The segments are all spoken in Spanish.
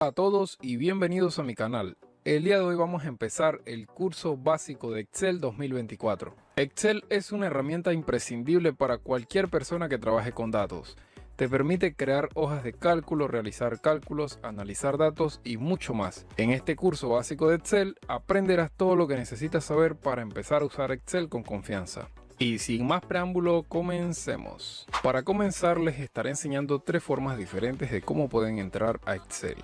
Hola a todos y bienvenidos a mi canal. El día de hoy vamos a empezar el curso básico de Excel 2024. Excel es una herramienta imprescindible para cualquier persona que trabaje con datos. Te permite crear hojas de cálculo, realizar cálculos, analizar datos y mucho más. En este curso básico de Excel aprenderás todo lo que necesitas saber para empezar a usar Excel con confianza. Y sin más preámbulo, comencemos. Para comenzar les estaré enseñando 3 formas diferentes de cómo pueden entrar a Excel.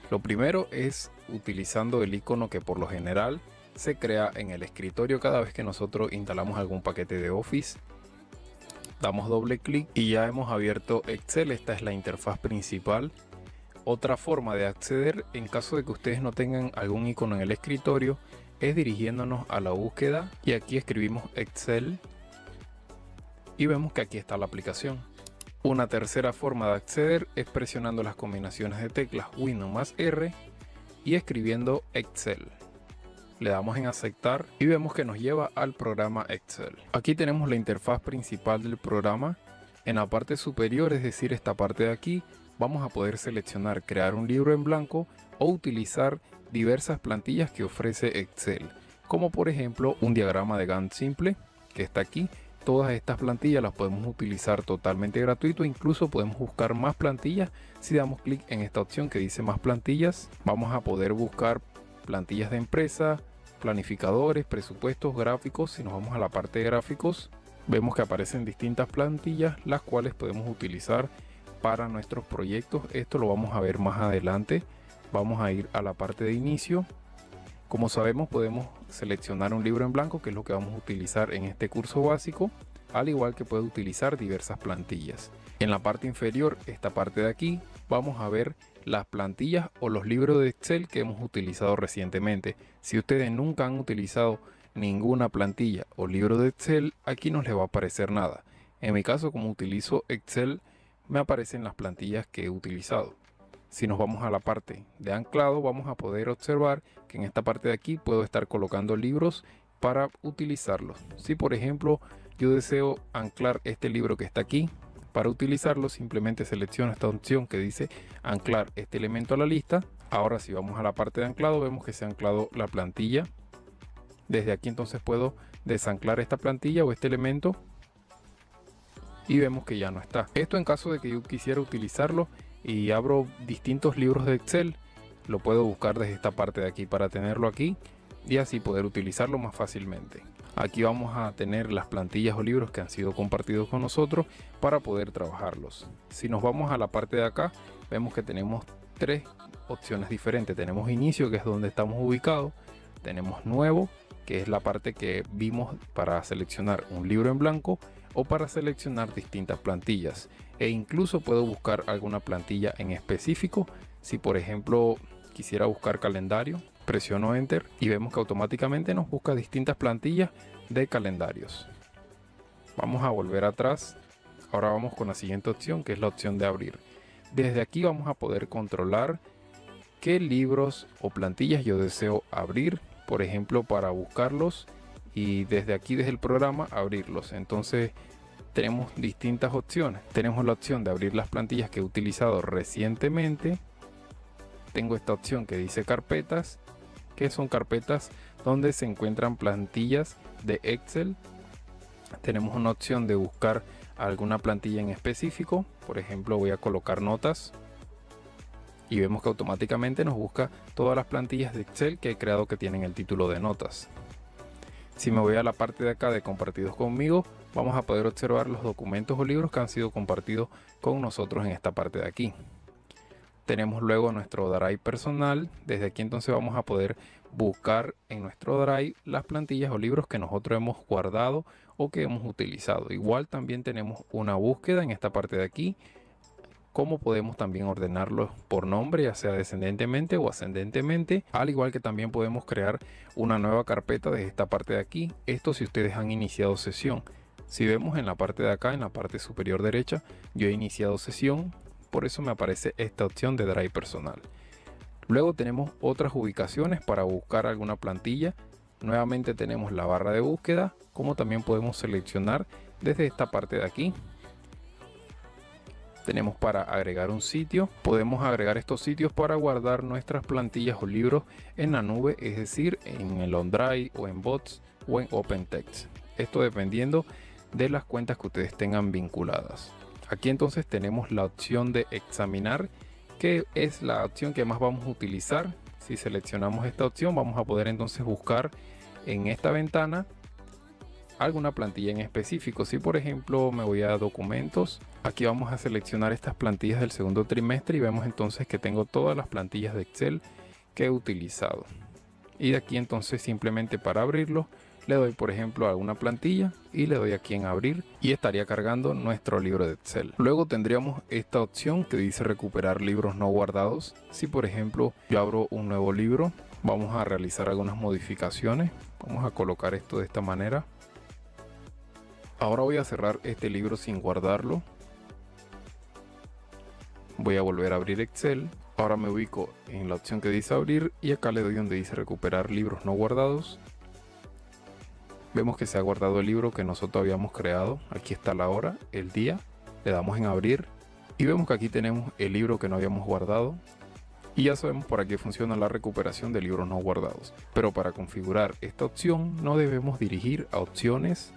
Lo primero es utilizando el icono que por lo general se crea en el escritorio cada vez que nosotros instalamos algún paquete de Office. Damos doble clic y ya hemos abierto Excel. Esta es la interfaz principal. Otra forma de acceder, en caso de que ustedes no tengan algún icono en el escritorio, es dirigiéndonos a la búsqueda y aquí escribimos Excel y vemos que aquí está la aplicación. Una tercera forma de acceder es presionando las combinaciones de teclas Windows más R y escribiendo Excel. Le damos en aceptar y vemos que nos lleva al programa Excel. Aquí tenemos la interfaz principal del programa. En la parte superior, es decir, esta parte de aquí, vamos a poder seleccionar crear un libro en blanco o utilizar diversas plantillas que ofrece Excel, como por ejemplo un diagrama de Gantt simple que está aquí. Todas estas plantillas las podemos utilizar totalmente gratuito, incluso podemos buscar más plantillas. Si damos clic en esta opción que dice más plantillas, vamos a poder buscar plantillas de empresa, planificadores, presupuestos, gráficos. Si nos vamos a la parte de gráficos, vemos que aparecen distintas plantillas las cuales podemos utilizar para nuestros proyectos. Esto lo vamos a ver más adelante. Vamos a ir a la parte de inicio. Como sabemos, podemos seleccionar un libro en blanco, que es lo que vamos a utilizar en este curso básico, al igual que puede utilizar diversas plantillas. En la parte inferior, esta parte de aquí, vamos a ver las plantillas o los libros de Excel que hemos utilizado recientemente. Si ustedes nunca han utilizado ninguna plantilla o libro de Excel, aquí no les va a aparecer nada. En mi caso, como utilizo Excel, me aparecen las plantillas que he utilizado. Si nos vamos a la parte de anclado, vamos a poder observar que en esta parte de aquí puedo estar colocando libros para utilizarlos. Si por ejemplo yo deseo anclar este libro que está aquí, para utilizarlo simplemente selecciono esta opción que dice anclar este elemento a la lista. Ahora si vamos a la parte de anclado, vemos que se ha anclado la plantilla. Desde aquí entonces puedo desanclar esta plantilla o este elemento y vemos que ya no está. Esto en caso de que yo quisiera utilizarlo y abro distintos libros de Excel, lo puedo buscar desde esta parte de aquí para tenerlo aquí y así poder utilizarlo más fácilmente. Aquí vamos a tener las plantillas o libros que han sido compartidos con nosotros para poder trabajarlos. Si nos vamos a la parte de acá, vemos que tenemos 3 opciones diferentes. Tenemos inicio, que es donde estamos ubicados. Tenemos nuevo, que es la parte que vimos para seleccionar un libro en blanco o para seleccionar distintas plantillas. E incluso puedo buscar alguna plantilla en específico. Si por ejemplo quisiera buscar calendario, presiono enter y vemos que automáticamente nos busca distintas plantillas de calendarios. Vamos a volver atrás. Ahora vamos con la siguiente opción, que es la opción de abrir. Desde aquí vamos a poder controlar qué libros o plantillas yo deseo abrir, por ejemplo para buscarlos, y desde aquí, desde el programa, abrirlos. Entonces tenemos distintas opciones. Tenemos la opción de abrir las plantillas que he utilizado recientemente. Tengo esta opción que dice carpetas, que son carpetas donde se encuentran plantillas de Excel. Tenemos una opción de buscar alguna plantilla en específico. Por ejemplo, voy a colocar notas y vemos que automáticamente nos busca todas las plantillas de Excel que he creado que tienen el título de notas. Si me voy a la parte de acá de compartidos conmigo, vamos a poder observar los documentos o libros que han sido compartidos con nosotros en esta parte de aquí. Tenemos luego nuestro Drive personal. Desde aquí entonces vamos a poder buscar en nuestro Drive las plantillas o libros que nosotros hemos guardado o que hemos utilizado. Igual también tenemos una búsqueda en esta parte de aquí. Como podemos también ordenarlos por nombre, ya sea descendentemente o ascendentemente, al igual que también podemos crear una nueva carpeta desde esta parte de aquí. Esto si ustedes han iniciado sesión. Si vemos en la parte de acá, en la parte superior derecha, yo he iniciado sesión, por eso me aparece esta opción de Drive personal. Luego tenemos otras ubicaciones para buscar alguna plantilla. Nuevamente tenemos la barra de búsqueda, como también podemos seleccionar desde esta parte de aquí Tenemos para agregar un sitio. Podemos agregar estos sitios para guardar nuestras plantillas o libros en la nube, es decir, en el OneDrive o en Bots o en OpenText. Esto dependiendo de las cuentas que ustedes tengan vinculadas. Aquí entonces tenemos la opción de examinar, que es la opción que más vamos a utilizar. Si seleccionamos esta opción, vamos a poder entonces buscar en esta ventana alguna plantilla en específico. Si por ejemplo me voy a documentos, aquí vamos a seleccionar estas plantillas del segundo trimestre y vemos entonces que tengo todas las plantillas de Excel que he utilizado. Y de aquí entonces simplemente para abrirlo le doy por ejemplo a alguna plantilla y le doy aquí en abrir y estaría cargando nuestro libro de Excel. Luego tendríamos esta opción que dice recuperar libros no guardados. Si por ejemplo yo abro un nuevo libro, vamos a realizar algunas modificaciones. Vamos a colocar esto de esta manera. Ahora voy a cerrar este libro sin guardarlo. Voy a volver a abrir Excel. Ahora me ubico en la opción que dice abrir y acá le doy donde dice recuperar libros no guardados. Vemos que se ha guardado el libro que nosotros habíamos creado. Aquí está la hora, el día. Le damos en abrir y vemos que aquí tenemos el libro que no habíamos guardado. Y ya sabemos para qué funciona la recuperación de libros no guardados. Pero para configurar esta opción no debemos dirigir a opciones.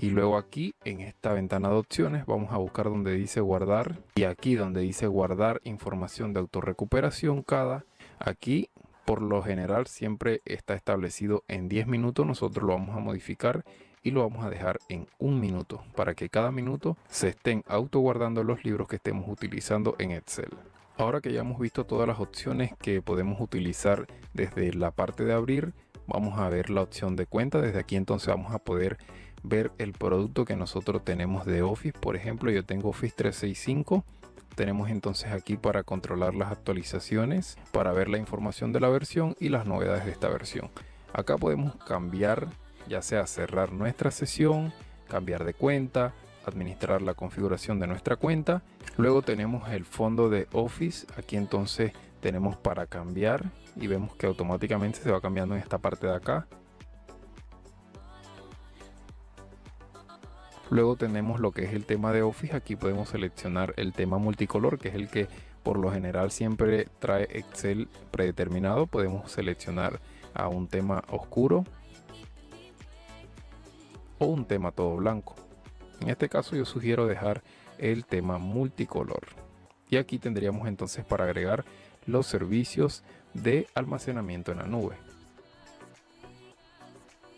Y luego aquí en esta ventana de opciones vamos a buscar donde dice guardar. Y aquí donde dice guardar información de autorrecuperación cada. Aquí por lo general siempre está establecido en 10 minutos. Nosotros lo vamos a modificar y lo vamos a dejar en 1 minuto. Para que cada minuto se estén auto guardando los libros que estemos utilizando en Excel. Ahora que ya hemos visto todas las opciones que podemos utilizar desde la parte de abrir. Vamos a ver la opción de cuenta. Desde aquí entonces vamos a poder ver el producto que nosotros tenemos de Office. Por ejemplo, yo tengo Office 365. Tenemos entonces aquí para controlar las actualizaciones, para ver la información de la versión y las novedades de esta versión. Acá podemos cambiar, ya sea cerrar nuestra sesión, cambiar de cuenta, administrar la configuración de nuestra cuenta. Luego tenemos el fondo de Office. Aquí entonces tenemos para cambiar y vemos que automáticamente se va cambiando en esta parte de acá. Luego tenemos lo que es el tema de Office. Aquí podemos seleccionar el tema multicolor, que es el que por lo general siempre trae Excel predeterminado. Podemos seleccionar a un tema oscuro o un tema todo blanco. En este caso yo sugiero dejar el tema multicolor. Y aquí tendríamos entonces para agregar los servicios de almacenamiento en la nube.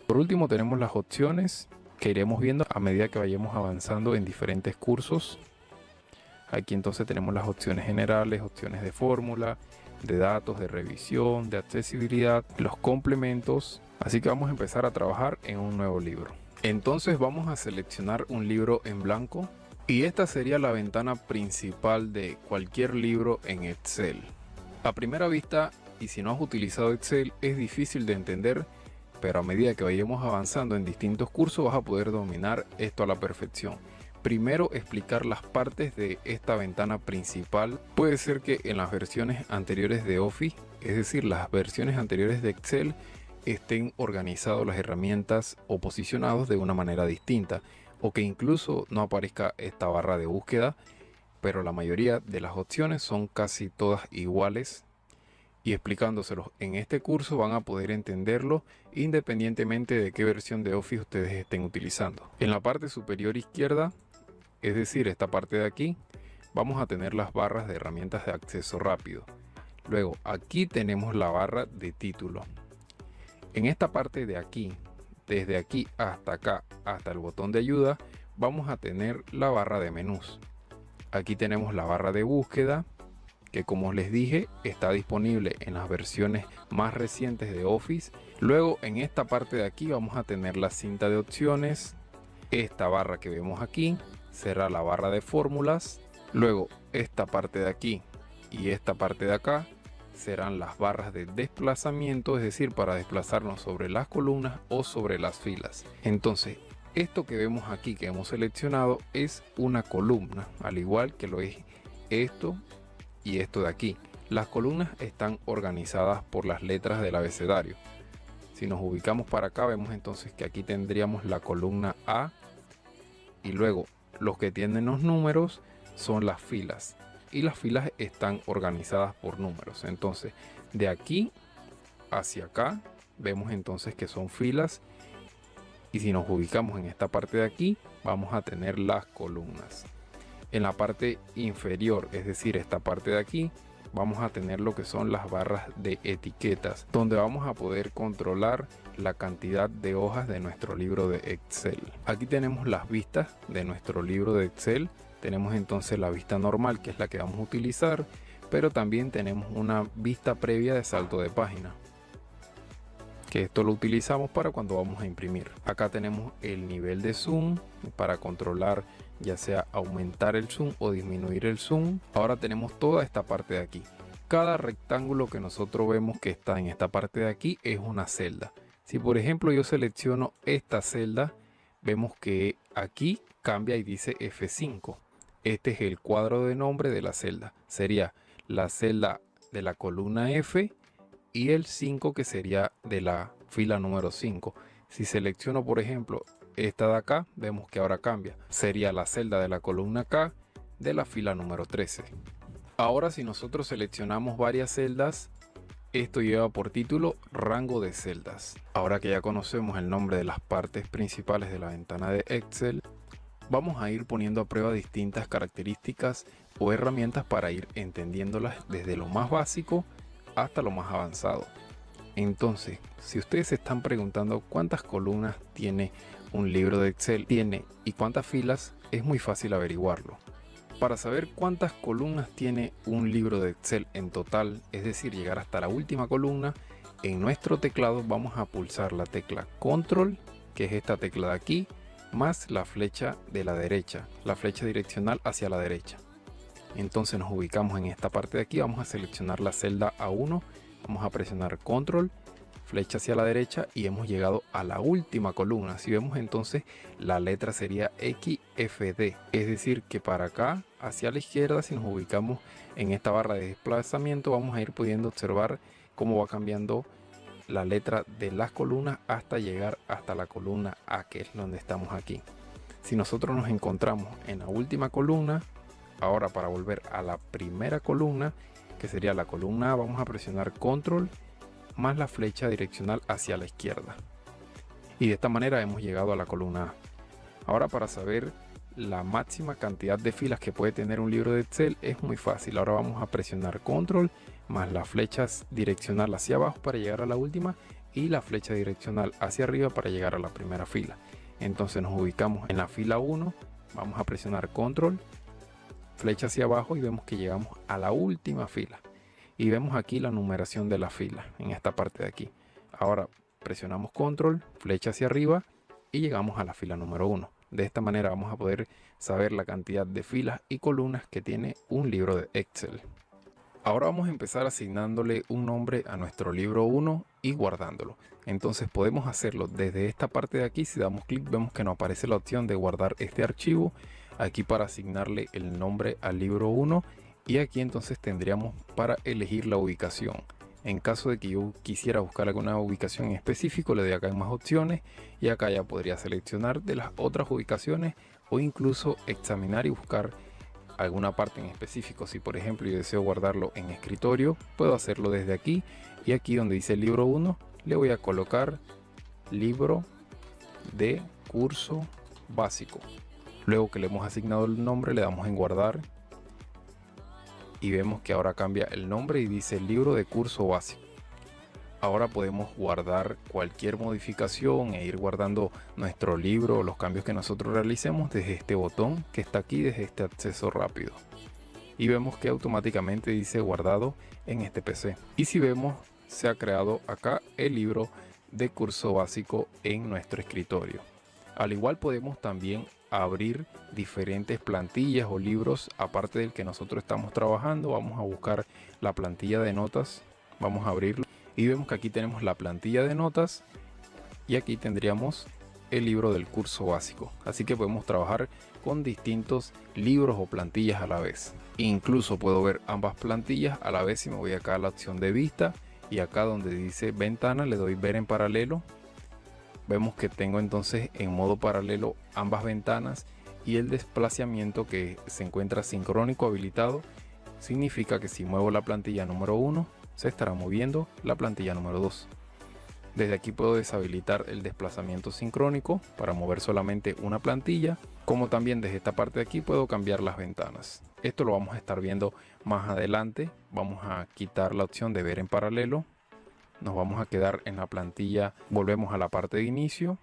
Por último tenemos las opciones que iremos viendo a medida que vayamos avanzando en diferentes cursos. Aquí entonces tenemos las opciones generales, opciones de fórmula, de datos, de revisión, de accesibilidad, los complementos. Así que vamos a empezar a trabajar en un nuevo libro. Entonces vamos a seleccionar un libro en blanco y esta sería la ventana principal de cualquier libro en Excel. A primera vista, y si no has utilizado Excel, es difícil de entender, pero a medida que vayamos avanzando en distintos cursos vas a poder dominar esto a la perfección. Primero, explicar las partes de esta ventana principal. Puede ser que en las versiones anteriores de Office, es decir, las versiones anteriores de Excel, estén organizadas las herramientas o posicionados de una manera distinta, o que incluso no aparezca esta barra de búsqueda, pero la mayoría de las opciones son casi todas iguales. Y explicándoselos en este curso van a poder entenderlo independientemente de qué versión de Office ustedes estén utilizando. En la parte superior izquierda, es decir, esta parte de aquí, vamos a tener las barras de herramientas de acceso rápido. Luego aquí tenemos la barra de título. En esta parte de aquí, desde aquí hasta acá, hasta el botón de ayuda, vamos a tener la barra de menús. Aquí tenemos la barra de búsqueda, que como les dije está disponible en las versiones más recientes de Office. Luego en esta parte de aquí vamos a tener la cinta de opciones. Esta barra que vemos aquí será la barra de fórmulas. Luego esta parte de aquí y esta parte de acá serán las barras de desplazamiento, es decir, para desplazarnos sobre las columnas o sobre las filas. Entonces esto que vemos aquí que hemos seleccionado es una columna, al igual que lo es esto y esto de aquí. Las columnas están organizadas por las letras del abecedario. Si nos ubicamos para acá, vemos entonces que aquí tendríamos la columna A y luego Los que tienen los números son las filas y las filas están organizadas por números. Entonces de aquí hacia acá vemos entonces que son filas, y si nos ubicamos en esta parte de aquí vamos a tener las columnas. En la parte inferior, es decir, esta parte de aquí, vamos a tener lo que son las barras de etiquetas, donde vamos a poder controlar la cantidad de hojas de nuestro libro de Excel. Aquí tenemos las vistas de nuestro libro de Excel. Tenemos entonces la vista normal, que es la que vamos a utilizar, pero también tenemos una vista previa de salto de página, que esto lo utilizamos para cuando vamos a imprimir. Acá tenemos el nivel de zoom para controlar, ya sea aumentar el zoom o disminuir el zoom. Ahora tenemos toda esta parte de aquí. Cada rectángulo que nosotros vemos que está en esta parte de aquí es una celda. Si por ejemplo yo selecciono esta celda, vemos que aquí cambia y dice F5. Este es el cuadro de nombre de la celda. Sería la celda de la columna F y el 5, que sería de la fila número 5. Si selecciono por ejemplo esta de acá, vemos que ahora cambia. Sería la celda de la columna K de la fila número 13. Ahora si nosotros seleccionamos varias celdas, esto lleva por título rango de celdas. Ahora que ya conocemos el nombre de las partes principales de la ventana de Excel, vamos a ir poniendo a prueba distintas características o herramientas para ir entendiéndolas desde lo más básico hasta lo más avanzado. Entonces, si ustedes se están preguntando cuántas columnas tiene un libro de Excel y cuántas filas, es muy fácil averiguarlo. Para saber cuántas columnas tiene un libro de Excel en total, es decir, llegar hasta la última columna, en nuestro teclado vamos a pulsar la tecla Control, que es esta tecla de aquí, más la flecha de la derecha, la flecha direccional hacia la derecha. Entonces nos ubicamos en esta parte de aquí, vamos a seleccionar la celda A1, vamos a presionar Control, flecha hacia la derecha y hemos llegado a la última columna. Si vemos entonces la letra sería XFD, es decir que para acá hacia la izquierda, si nos ubicamos en esta barra de desplazamiento, vamos a ir pudiendo observar cómo va cambiando la letra de las columnas hasta llegar hasta la columna A, que es donde estamos aquí. Si nosotros nos encontramos en la última columna, ahora para volver a la primera columna, que sería la columna A, vamos a presionar Control más la flecha direccional hacia la izquierda, y de esta manera hemos llegado a la columna A. Ahora, para saber la máxima cantidad de filas que puede tener un libro de Excel es muy fácil. Ahora vamos a presionar Control más la flecha direccional hacia abajo para llegar a la última y la flecha direccional hacia arriba para llegar a la primera fila. Entonces nos ubicamos en la fila 1, vamos a presionar Control, flecha hacia abajo y vemos que llegamos a la última fila. Y vemos aquí la numeración de la fila en esta parte de aquí. Ahora presionamos Control, flecha hacia arriba y llegamos a la fila número 1. De esta manera vamos a poder saber la cantidad de filas y columnas que tiene un libro de Excel. Ahora vamos a empezar asignándole un nombre a nuestro libro 1 y guardándolo. Entonces podemos hacerlo desde esta parte de aquí. Si damos clic vemos que nos aparece la opción de guardar este archivo aquí para asignarle el nombre al libro 1. Y aquí entonces tendríamos para elegir la ubicación. En caso de que yo quisiera buscar alguna ubicación en específico, le doy acá en más opciones y acá ya podría seleccionar de las otras ubicaciones o incluso examinar y buscar alguna parte en específico. Si por ejemplo yo deseo guardarlo en escritorio, puedo hacerlo desde aquí, y aquí donde dice libro 1 le voy a colocar libro de curso básico. Luego que le hemos asignado el nombre, le damos en guardar y vemos que ahora cambia el nombre y dice libro de curso básico. Ahora podemos guardar cualquier modificación e ir guardando nuestro libro o los cambios que nosotros realicemos desde este botón que está aquí, desde este acceso rápido. Y vemos que automáticamente dice guardado en este PC. Y si vemos, se ha creado acá el libro de curso básico en nuestro escritorio. Al igual podemos también abrir diferentes plantillas o libros aparte del que nosotros estamos trabajando. Vamos a buscar la plantilla de notas, vamos a abrirlo y vemos que aquí tenemos la plantilla de notas y aquí tendríamos el libro del curso básico. Así que podemos trabajar con distintos libros o plantillas a la vez. Incluso puedo ver ambas plantillas a la vez si me voy acá a la opción de vista y acá donde dice ventana le doy ver en paralelo. Vemos que tengo entonces en modo paralelo ambas ventanas y el desplazamiento que se encuentra sincrónico habilitado significa que si muevo la plantilla número 1 se estará moviendo la plantilla número 2. Desde aquí puedo deshabilitar el desplazamiento sincrónico para mover solamente una plantilla, como también desde esta parte de aquí puedo cambiar las ventanas. Esto lo vamos a estar viendo más adelante. Vamos a quitar la opción de ver en paralelo, nos vamos a quedar en la plantilla, volvemos a la parte de inicio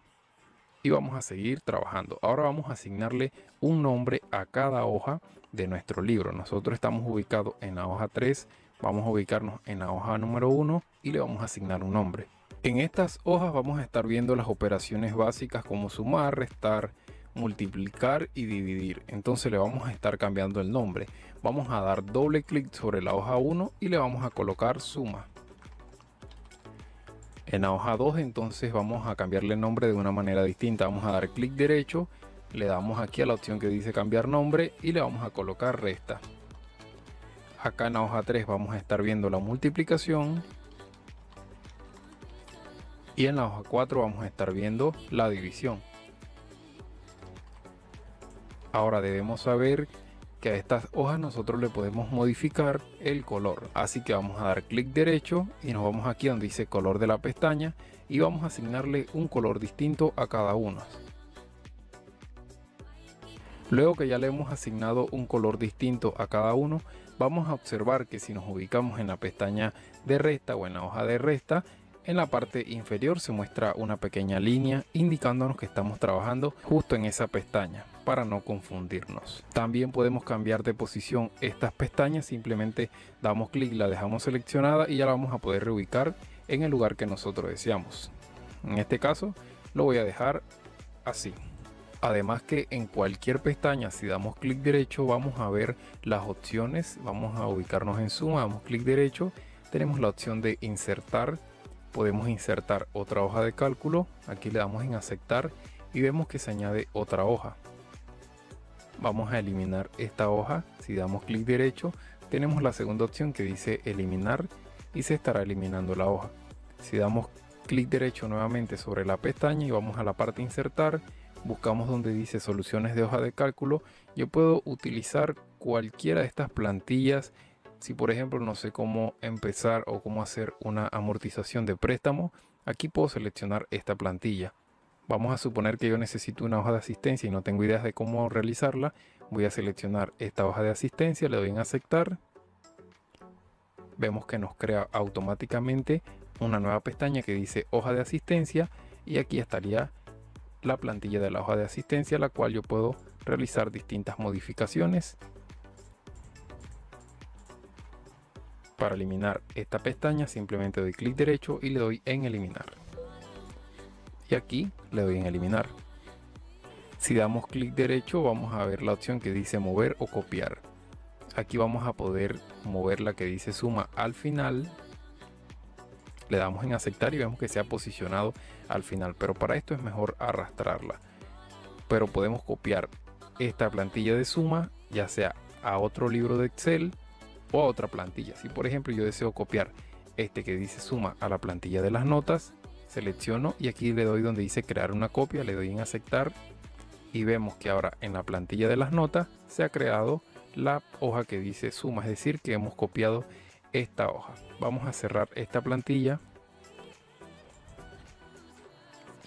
y vamos a seguir trabajando. Ahora vamos a asignarle un nombre a cada hoja de nuestro libro. Nosotros estamos ubicados en la hoja 3, vamos a ubicarnos en la hoja número 1 y le vamos a asignar un nombre. En estas hojas vamos a estar viendo las operaciones básicas como sumar, restar, multiplicar y dividir. Entonces le vamos a estar cambiando el nombre. Vamos a dar doble clic sobre la hoja 1 y le vamos a colocar suma. En la hoja 2 entonces vamos a cambiarle el nombre de una manera distinta. Vamos a dar clic derecho, le damos aquí a la opción que dice cambiar nombre y le vamos a colocar resta. Acá en la hoja 3 vamos a estar viendo la multiplicación. Y en la hoja 4 vamos a estar viendo la división. Ahora debemos saber que a estas hojas nosotros le podemos modificar el color. Así que vamos a dar clic derecho y nos vamos aquí donde dice color de la pestaña y vamos a asignarle un color distinto a cada una. Luego que ya le hemos asignado un color distinto a cada uno, vamos a observar que si nos ubicamos en la pestaña de resta o en la hoja de resta, en la parte inferior se muestra una pequeña línea indicándonos que estamos trabajando justo en esa pestaña para no confundirnos. También podemos cambiar de posición estas pestañas, simplemente damos clic, la dejamos seleccionada y ya la vamos a poder reubicar en el lugar que nosotros deseamos. En este caso lo voy a dejar así. Además que en cualquier pestaña, si damos clic derecho, vamos a ver las opciones. Vamos a ubicarnos en suma, damos clic derecho, tenemos la opción de insertar. Podemos insertar otra hoja de cálculo, aquí le damos en aceptar y vemos que se añade otra hoja. Vamos a eliminar esta hoja, si damos clic derecho tenemos la segunda opción que dice eliminar y se estará eliminando la hoja. Si damos clic derecho nuevamente sobre la pestaña y vamos a la parte insertar, buscamos donde dice soluciones de hoja de cálculo, yo puedo utilizar cualquiera de estas plantillas. Si por ejemplo no sé cómo empezar o cómo hacer una amortización de préstamo, aquí puedo seleccionar esta plantilla. Vamos a suponer que yo necesito una hoja de asistencia y no tengo ideas de cómo realizarla. Voy a seleccionar esta hoja de asistencia, le doy en aceptar. Vemos que nos crea automáticamente una nueva pestaña que dice hoja de asistencia y aquí estaría la plantilla de la hoja de asistencia, la cual yo puedo realizar distintas modificaciones. Para eliminar esta pestaña simplemente doy clic derecho y le doy en eliminar. Y aquí le doy en eliminar. Si damos clic derecho vamos a ver la opción que dice mover o copiar. Aquí vamos a poder mover la que dice suma al final. Le damos en aceptar y vemos que se ha posicionado al final, pero para esto es mejor arrastrarla. Pero podemos copiar esta plantilla de suma ya sea a otro libro de Excel o a otra plantilla. Si por ejemplo yo deseo copiar este que dice suma a la plantilla de las notas, selecciono y aquí le doy donde dice crear una copia, le doy en aceptar y vemos que ahora en la plantilla de las notas se ha creado la hoja que dice suma, es decir que hemos copiado esta hoja. Vamos a cerrar esta plantilla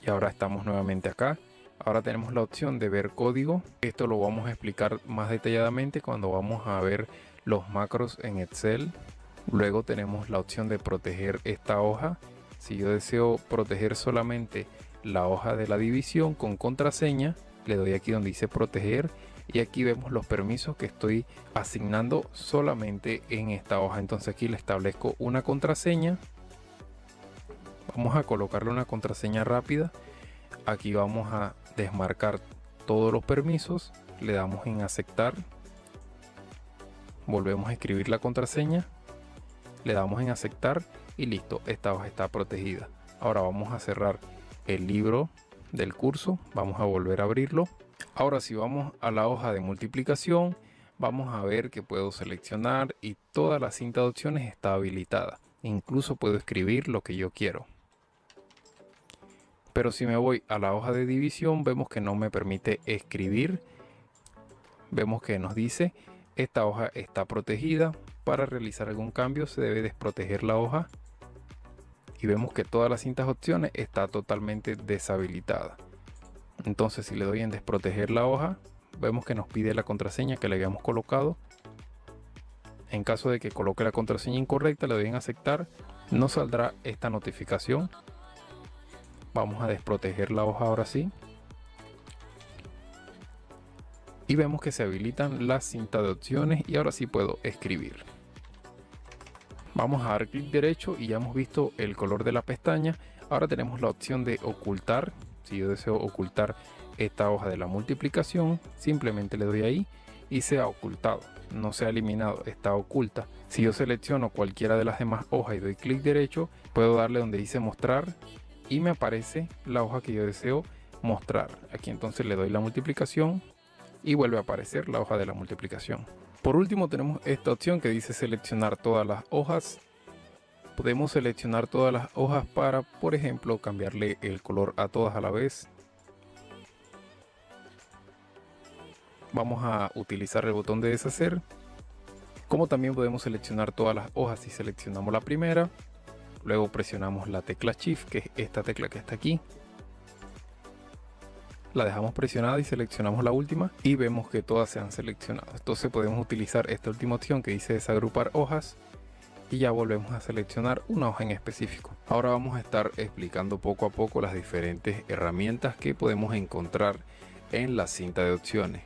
y ahora estamos nuevamente acá. Ahora tenemos la opción de ver código. Esto lo vamos a explicar más detalladamente cuando vamos a ver los macros en Excel. Luego tenemos la opción de proteger esta hoja. Si yo deseo proteger solamente la hoja de la división con contraseña, le doy aquí donde dice proteger y aquí vemos los permisos que estoy asignando solamente en esta hoja. Entonces aquí le establezco una contraseña. Vamos a colocarle una contraseña rápida. Aquí vamos a desmarcar todos los permisos, le damos en aceptar, volvemos a escribir la contraseña, le damos en aceptar y listo, esta hoja está protegida. Ahora vamos a cerrar el libro del curso, vamos a volver a abrirlo. Ahora si vamos a la hoja de multiplicación, vamos a ver que puedo seleccionar y toda la cinta de opciones está habilitada. Incluso puedo escribir lo que yo quiero. Pero si me voy a la hoja de división, vemos que no me permite escribir vemos que nos dice esta hoja está protegida. Para realizar algún cambio se debe desproteger la hoja. Y vemos que todas las cintas opciones está totalmente deshabilitada. Entonces si le doy en desproteger la hoja, vemos que nos pide la contraseña que le habíamos colocado. En caso de que coloque la contraseña incorrecta, le doy en aceptar. No saldrá esta notificación. Vamos a desproteger la hoja ahora sí. Y vemos que se habilitan las cintas de opciones y ahora sí puedo escribir. Vamos a dar clic derecho y ya hemos visto el color de la pestaña. Ahora tenemos la opción de ocultar. Si yo deseo ocultar esta hoja de la multiplicación, simplemente le doy ahí y se ha ocultado. No se ha eliminado, está oculta. Si yo selecciono cualquiera de las demás hojas y doy clic derecho, puedo darle donde dice mostrar y me aparece la hoja que yo deseo mostrar. Aquí entonces le doy la multiplicación y vuelve a aparecer la hoja de la multiplicación. Por último tenemos esta opción que dice seleccionar todas las hojas. Podemos seleccionar todas las hojas para, por ejemplo, cambiarle el color a todas a la vez. Vamos a utilizar el botón de deshacer. Como también podemos seleccionar todas las hojas si seleccionamos la primera. Luego presionamos la tecla Shift, que es esta tecla que está aquí. La dejamos presionada y seleccionamos la última y vemos que todas se han seleccionado. Entonces podemos utilizar esta última opción que dice desagrupar hojas y ya volvemos a seleccionar una hoja en específico. Ahora vamos a estar explicando poco a poco las diferentes herramientas que podemos encontrar en la cinta de opciones.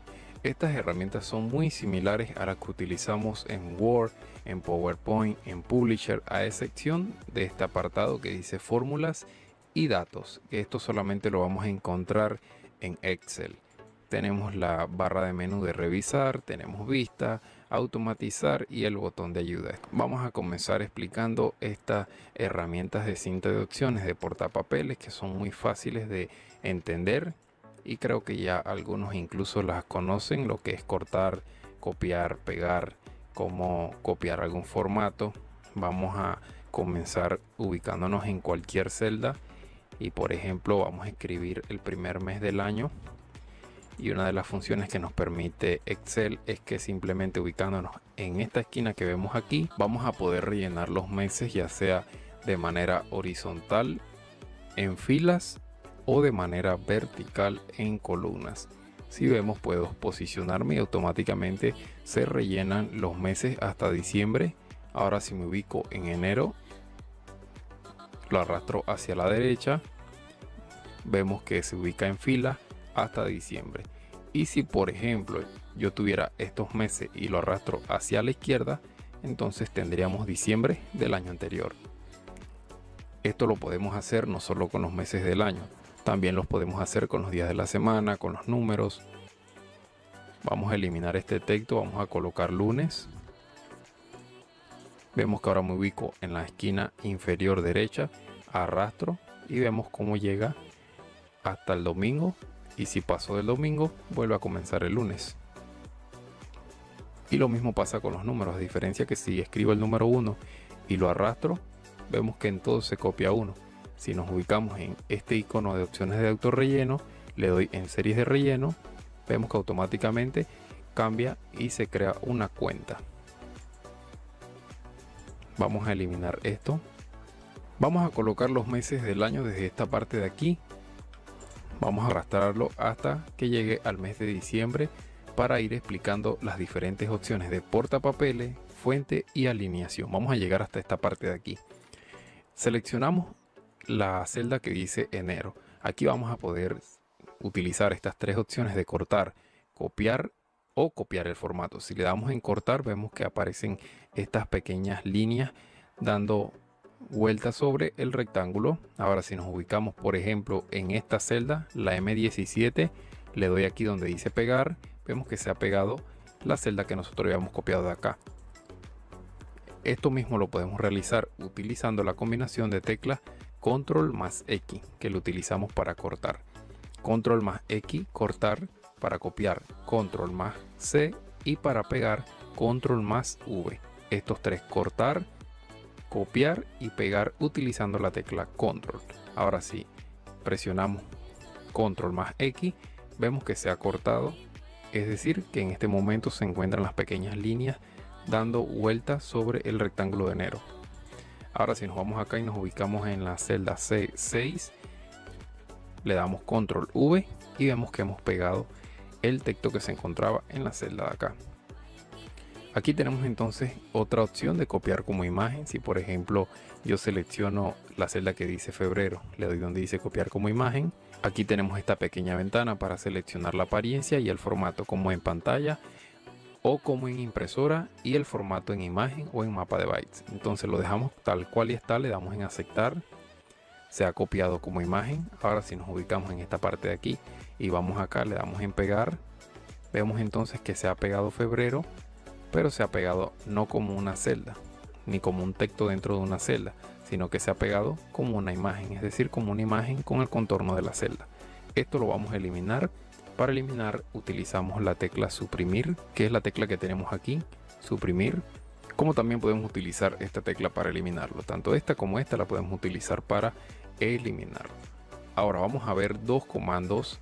Estas herramientas son muy similares a las que utilizamos en Word, en PowerPoint, en Publisher, a excepción de este apartado que dice fórmulas y datos. Esto solamente lo vamos a encontrar en Excel. Tenemos la barra de menú de revisar, tenemos vista, automatizar y el botón de ayuda. Vamos a comenzar explicando estas herramientas de cinta de opciones de portapapeles que son muy fáciles de entender y creo que ya algunos incluso las conocen, lo que es cortar, copiar, pegar, cómo copiar algún formato. Vamos a comenzar ubicándonos en cualquier celda y por ejemplo vamos a escribir el primer mes del año. Y una de las funciones que nos permite Excel es que simplemente ubicándonos en esta esquina que vemos aquí, vamos a poder rellenar los meses, ya sea de manera horizontal en filas o de manera vertical en columnas. Si vemos, puedo posicionarme y automáticamente se rellenan los meses hasta diciembre. Ahora si me ubico en enero, lo arrastro hacia la derecha, vemos que se ubica en fila hasta diciembre. Y si por ejemplo yo tuviera estos meses y lo arrastro hacia la izquierda, entonces tendríamos diciembre del año anterior. Esto lo podemos hacer no solo con los meses del año, también los podemos hacer con los días de la semana, con los números. Vamos a eliminar este texto, vamos a colocar lunes. Vemos que ahora me ubico en la esquina inferior derecha, arrastro y vemos cómo llega hasta el domingo. Y si paso del domingo, vuelve a comenzar el lunes. Y lo mismo pasa con los números, a diferencia que si escribo el número 1 y lo arrastro, vemos que en todo se copia 1. Si nos ubicamos en este icono de opciones de autorrelleno, le doy en series de relleno, vemos que automáticamente cambia y se crea una cuenta. Vamos a eliminar esto. Vamos a colocar los meses del año desde esta parte de aquí. Vamos a arrastrarlo hasta que llegue al mes de diciembre para ir explicando las diferentes opciones de portapapeles, fuente y alineación. Vamos a llegar hasta esta parte de aquí. Seleccionamos la celda que dice enero. Aquí vamos a poder utilizar estas tres opciones de cortar, copiar o copiar el formato. Si le damos en cortar, vemos que aparecen estas pequeñas líneas dando vuelta sobre el rectángulo. Ahora si nos ubicamos por ejemplo en esta celda, la M17, le doy aquí donde dice pegar, vemos que se ha pegado la celda que nosotros habíamos copiado de acá. Esto mismo lo podemos realizar utilizando la combinación de teclas control más X, que lo utilizamos para cortar. Control más X, cortar, para copiar control más C y para pegar control más V. Estos tres, cortar, copiar y pegar utilizando la tecla control. Ahora sí, presionamos control más X, vemos que se ha cortado es decir que en este momento se encuentran las pequeñas líneas dando vueltas sobre el rectángulo de enero. Ahora si nos vamos acá y nos ubicamos en la celda C6, le damos control V y vemos que hemos pegado el texto que se encontraba en la celda de acá. Aquí tenemos entonces otra opción de copiar como imagen. Si por ejemplo yo selecciono la celda que dice febrero, le doy donde dice copiar como imagen. Aquí tenemos esta pequeña ventana para seleccionar la apariencia y el formato como en pantalla o como en impresora, y el formato en imagen o en mapa de bytes. Entonces lo dejamos tal cual y está, le damos en aceptar. Se ha copiado como imagen. Ahora si nos ubicamos en esta parte de aquí y vamos acá, le damos en pegar, vemos entonces que se ha pegado febrero, pero se ha pegado no como una celda ni como un texto dentro de una celda, sino que se ha pegado como una imagen, es decir, como una imagen con el contorno de la celda. Esto lo vamos a eliminar. Para eliminar utilizamos la tecla suprimir, que es la tecla que tenemos aquí, suprimir, como también podemos utilizar esta tecla para eliminarlo. Tanto esta como esta la podemos utilizar para eliminar. Ahora vamos a ver dos comandos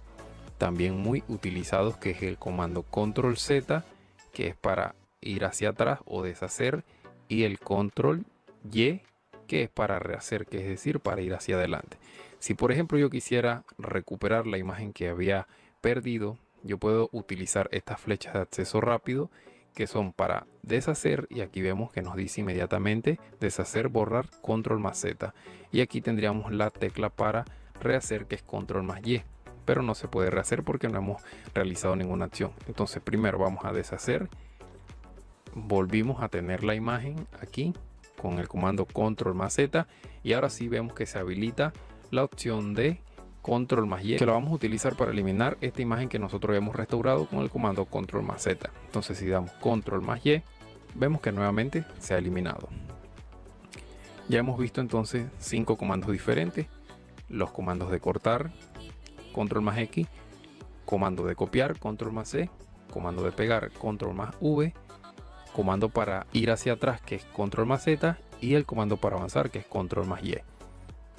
también muy utilizados, que es el comando control Z, que es para ir hacia atrás o deshacer, y el control Y, que es para rehacer, que es decir, para ir hacia adelante. Si por ejemplo yo quisiera recuperar la imagen que había perdido, yo puedo utilizar estas flechas de acceso rápido, que son para deshacer, y aquí vemos que nos dice inmediatamente deshacer, borrar, control más Z, y aquí tendríamos la tecla para rehacer, que es control más Y, pero no se puede rehacer porque no hemos realizado ninguna acción. Entonces primero vamos a deshacer, volvimos a tener la imagen aquí con el comando control más Z, y ahora sí vemos que se habilita la opción de control más Y, que lo vamos a utilizar para eliminar esta imagen que nosotros habíamos restaurado con el comando control más Z. Entonces si damos control más Y, vemos que nuevamente se ha eliminado. Ya hemos visto entonces 5 comandos diferentes: los comandos de cortar, control más X, comando de copiar, control más C, comando de pegar, control más V, comando para ir hacia atrás, que es control más Z, y el comando para avanzar, que es control más Y.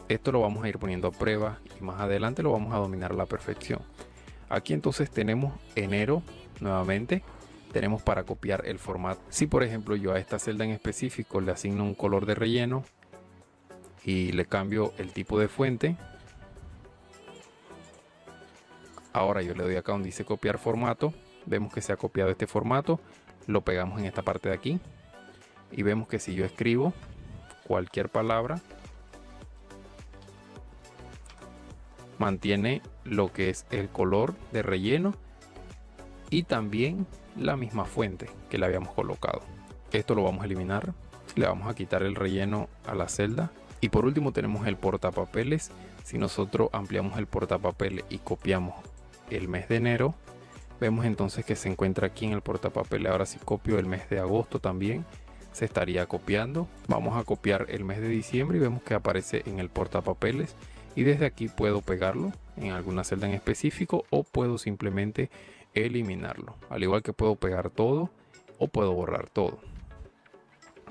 Esto lo vamos a ir poniendo a prueba y más adelante lo vamos a dominar a la perfección. Aquí entonces tenemos enero nuevamente. Tenemos para copiar el formato. Si por ejemplo yo a esta celda en específico le asigno un color de relleno y le cambio el tipo de fuente, ahora yo le doy acá donde dice copiar formato, vemos que se ha copiado este formato, lo pegamos en esta parte de aquí y vemos que si yo escribo cualquier palabra, mantiene lo que es el color de relleno y también la misma fuente que le habíamos colocado. Esto lo vamos a eliminar, le vamos a quitar el relleno a la celda, y por último tenemos el portapapeles. Si nosotros ampliamos el portapapeles y copiamos el mes de enero, vemos entonces que se encuentra aquí en el portapapeles. Ahora si copio el mes de agosto también se estaría copiando. Vamos a copiar el mes de diciembre y vemos que aparece en el portapapeles, y desde aquí puedo pegarlo en alguna celda en específico o puedo simplemente eliminarlo, al igual que puedo pegar todo o puedo borrar todo.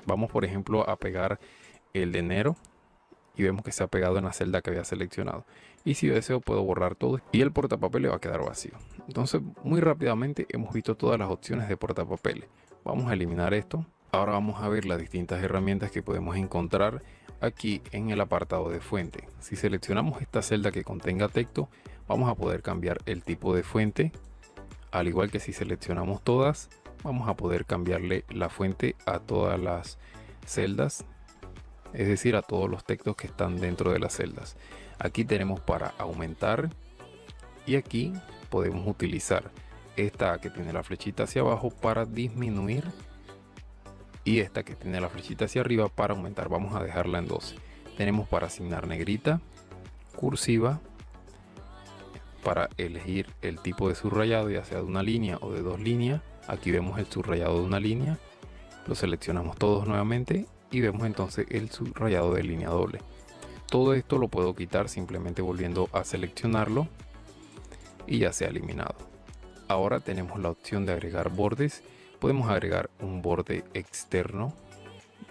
Vamos por ejemplo a pegar el de enero y vemos que se ha pegado en la celda que había seleccionado, y si yo deseo puedo borrar todo y el portapapeles va a quedar vacío. Entonces muy rápidamente hemos visto todas las opciones de portapapeles. Vamos a eliminar esto. Ahora vamos a ver las distintas herramientas que podemos encontrar aquí en el apartado de fuente. Si seleccionamos esta celda que contenga texto, vamos a poder cambiar el tipo de fuente, al igual que si seleccionamos todas, vamos a poder cambiarle la fuente a todas las celdas, es decir, a todos los textos que están dentro de las celdas. Aquí tenemos para aumentar, y aquí podemos utilizar esta que tiene la flechita hacia abajo para disminuir, y esta que tiene la flechita hacia arriba para aumentar. Vamos a dejarla en 12. Tenemos para asignar negrita, cursiva, para elegir el tipo de subrayado, ya sea de una línea o de 2 líneas. Aquí vemos el subrayado de una línea, lo seleccionamos todos nuevamente y vemos entonces el subrayado de línea doble. Todo esto lo puedo quitar simplemente volviendo a seleccionarlo y ya se ha eliminado. Ahora tenemos la opción de agregar bordes. Podemos agregar un borde externo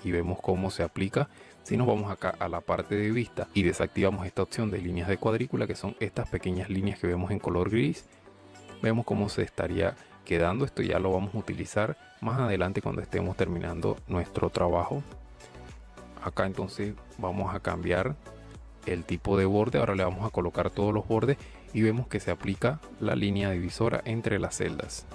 y vemos cómo se aplica. Si nos vamos acá a la parte de vista y desactivamos esta opción de líneas de cuadrícula, que son estas pequeñas líneas que vemos en color gris, vemos cómo se estaría quedando. Esto ya lo vamos a utilizar más adelante cuando estemos terminando nuestro trabajo. Acá entonces vamos a cambiar el tipo de borde. Ahora le vamos a colocar todos los bordes y vemos que se aplica la línea divisora entre las celdas.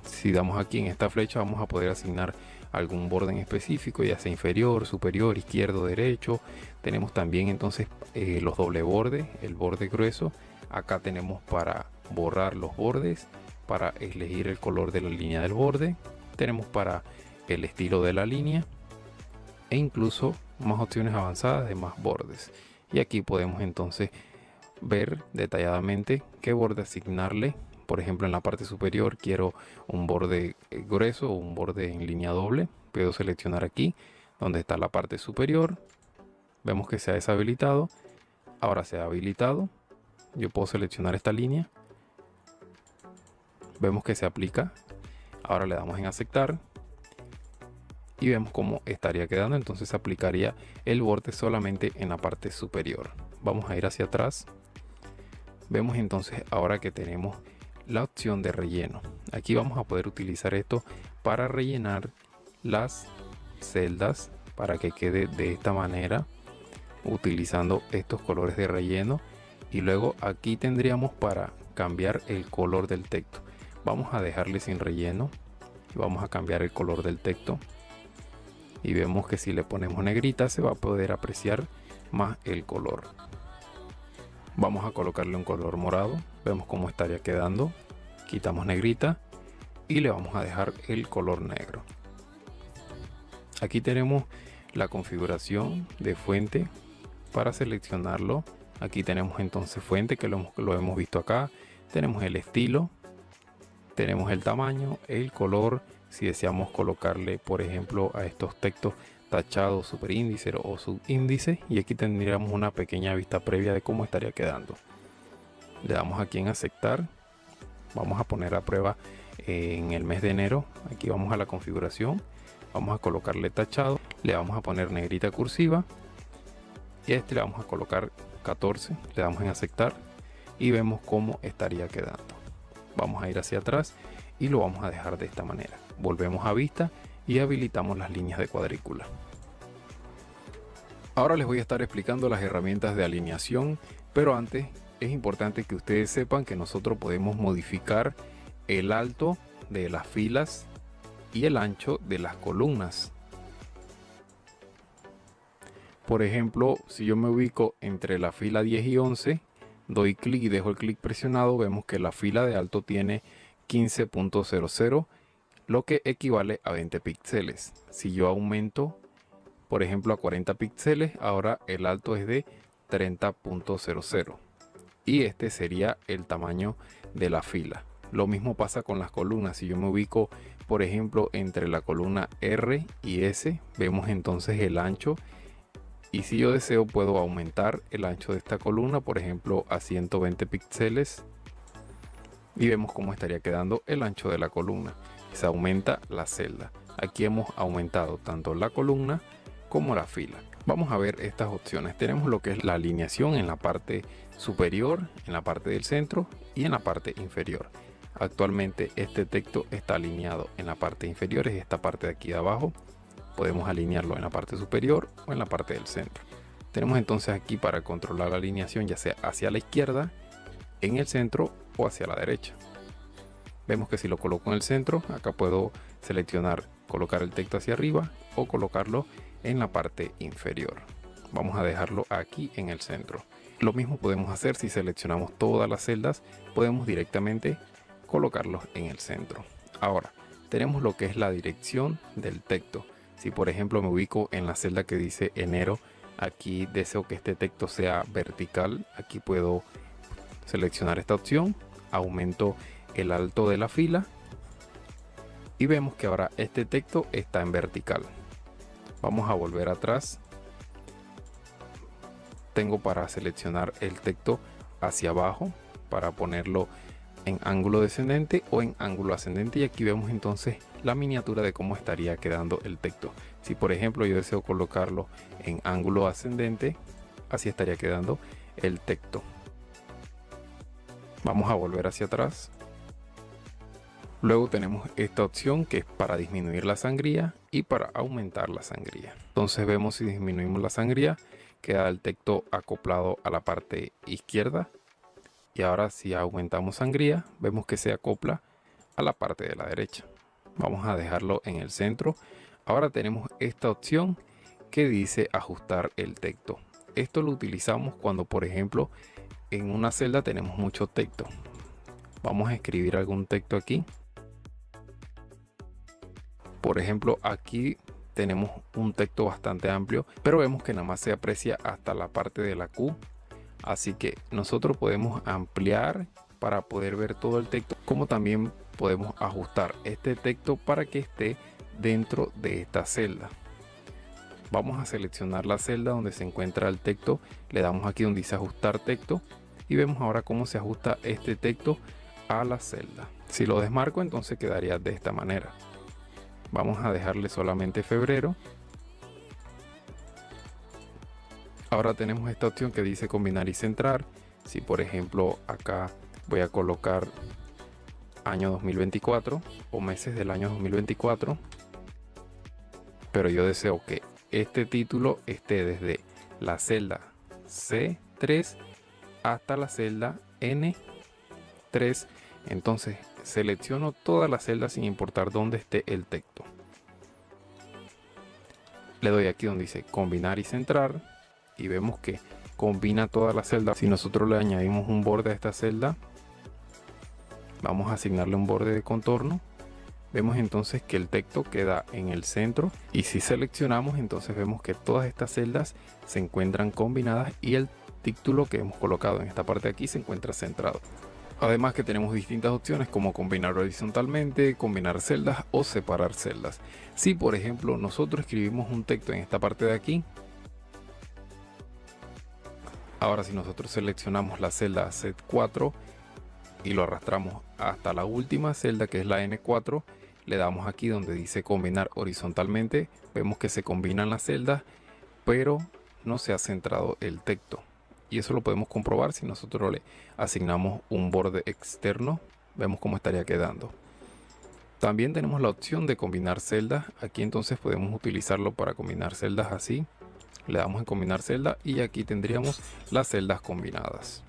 Si damos aquí en esta flecha, vamos a poder asignar algún borde en específico, ya sea inferior, superior, izquierdo, derecho. Tenemos también entonces los doble bordes, el borde grueso. Acá tenemos para borrar los bordes, para elegir el color de la línea del borde. Tenemos para el estilo de la línea e incluso más opciones avanzadas de más bordes. Y aquí podemos entonces ver detalladamente qué borde asignarle. Por ejemplo, en la parte superior quiero un borde grueso o un borde en línea doble. Puedo seleccionar aquí donde está la parte superior. Vemos que se ha deshabilitado. Ahora se ha habilitado. Yo puedo seleccionar esta línea. Vemos que se aplica. Ahora le damos en aceptar. Y vemos cómo estaría quedando. Entonces se aplicaría el borde solamente en la parte superior. Vamos a ir hacia atrás. Vemos entonces ahora que tenemos la opción de relleno. Aquí vamos a poder utilizar esto para rellenar las celdas para que quede de esta manera, utilizando estos colores de relleno. Y luego aquí tendríamos para cambiar el color del texto. Vamos a dejarle sin relleno y vamos a cambiar el color del texto. Y vemos que si le ponemos negrita se va a poder apreciar más el color. Vamos a colocarle un color morado. Vemos cómo estaría quedando. Quitamos negrita y le vamos a dejar el color negro. Aquí tenemos la configuración de fuente para seleccionarlo. Aquí tenemos entonces fuente, que lo hemos visto acá. Tenemos el estilo, tenemos el tamaño, el color. Si deseamos colocarle, por ejemplo, a estos textos tachado, superíndice o subíndice, y aquí tendríamos una pequeña vista previa de cómo estaría quedando. Le damos aquí en aceptar. Vamos a poner a prueba en el mes de enero. Aquí vamos a la configuración, vamos a colocarle tachado, le vamos a poner negrita cursiva y a este le vamos a colocar 14. Le damos en aceptar y vemos cómo estaría quedando. Vamos a ir hacia atrás y lo vamos a dejar de esta manera. Volvemos a vista y habilitamos las líneas de cuadrícula. Ahora les voy a estar explicando las herramientas de alineación, pero antes es importante que ustedes sepan que nosotros podemos modificar el alto de las filas y el ancho de las columnas. Por ejemplo, si yo me ubico entre la fila 10 y 11, doy clic y dejo el clic presionado, vemos que la fila de alto tiene 15.00, lo que equivale a 20 píxeles. Si yo aumento, por ejemplo, a 40 píxeles, ahora el alto es de 30.00 y este sería el tamaño de la fila. Lo mismo pasa con las columnas. Si yo me ubico, por ejemplo, entre la columna R y S, vemos entonces el ancho, y si yo deseo puedo aumentar el ancho de esta columna, por ejemplo, a 120 píxeles, y vemos cómo estaría quedando el ancho de la columna. Se aumenta la celda. Aquí hemos aumentado tanto la columna como la fila. Vamos a ver estas opciones. Tenemos lo que es la alineación en la parte superior, en la parte del centro y en la parte inferior. Actualmente este texto está alineado en la parte inferior, es esta parte de aquí de abajo. Podemos alinearlo en la parte superior o en la parte del centro. Tenemos entonces aquí para controlar la alineación, ya sea hacia la izquierda, en el centro o hacia la derecha. Vemos que si lo coloco en el centro, acá puedo seleccionar colocar el texto hacia arriba o colocarlo en la parte inferior. Vamos a dejarlo aquí en el centro. Lo mismo podemos hacer si seleccionamos todas las celdas, podemos directamente colocarlos en el centro. Ahora tenemos lo que es la dirección del texto. Si por ejemplo me ubico en la celda que dice enero, aquí deseo que este texto sea vertical, aquí puedo seleccionar esta opción, aumento el alto de la fila y vemos que ahora este texto está en vertical. Vamos a volver atrás. Tengo para seleccionar el texto hacia abajo para ponerlo en ángulo descendente o en ángulo ascendente, y aquí vemos entonces la miniatura de cómo estaría quedando el texto. Si por ejemplo yo deseo colocarlo en ángulo ascendente, así estaría quedando el texto. Vamos a volver hacia atrás Luego tenemos esta opción que es para disminuir la sangría y para aumentar la sangría. Entonces vemos si disminuimos la sangría, queda el texto acoplado a la parte izquierda. Y ahora si aumentamos sangría, vemos que se acopla a la parte de la derecha. Vamos a dejarlo en el centro. Ahora tenemos esta opción que dice ajustar el texto. Esto lo utilizamos cuando, por ejemplo, en una celda tenemos mucho texto. Vamos a escribir algún texto aquí. Por ejemplo, aquí tenemos un texto bastante amplio, pero vemos que nada más se aprecia hasta la parte de la Q. Así que nosotros podemos ampliar para poder ver todo el texto, como también podemos ajustar este texto para que esté dentro de esta celda. Vamos a seleccionar la celda donde se encuentra el texto, le damos aquí donde dice ajustar texto y vemos ahora cómo se ajusta este texto a la celda. Si lo desmarco, entonces quedaría de esta manera. Vamos a dejarle solamente febrero. Ahora tenemos esta opción que dice combinar y centrar. Si por ejemplo acá voy a colocar año 2024 o meses del año 2024, pero yo deseo que este título esté desde la celda C3 hasta la celda N3, entonces selecciono todas las celdas sin importar dónde esté el texto. Le doy aquí donde dice combinar y centrar y vemos que combina todas las celdas. Si nosotros le añadimos un borde a esta celda, vamos a asignarle un borde de contorno, vemos entonces que el texto queda en el centro y si seleccionamos entonces vemos que todas estas celdas se encuentran combinadas y el título que hemos colocado en esta parte de aquí se encuentra centrado. Además que tenemos distintas opciones como combinar horizontalmente, combinar celdas o separar celdas. Si por ejemplo nosotros escribimos un texto en esta parte de aquí, ahora si nosotros seleccionamos la celda Z4 y lo arrastramos hasta la última celda que es la N4, le damos aquí donde dice combinar horizontalmente, vemos que se combinan las celdas pero no se ha centrado el texto. Y eso lo podemos comprobar si nosotros le asignamos un borde externo. Vemos cómo estaría quedando. También tenemos la opción de combinar celdas. Aquí entonces podemos utilizarlo para combinar celdas así. Le damos en combinar celdas y aquí tendríamos las celdas combinadas.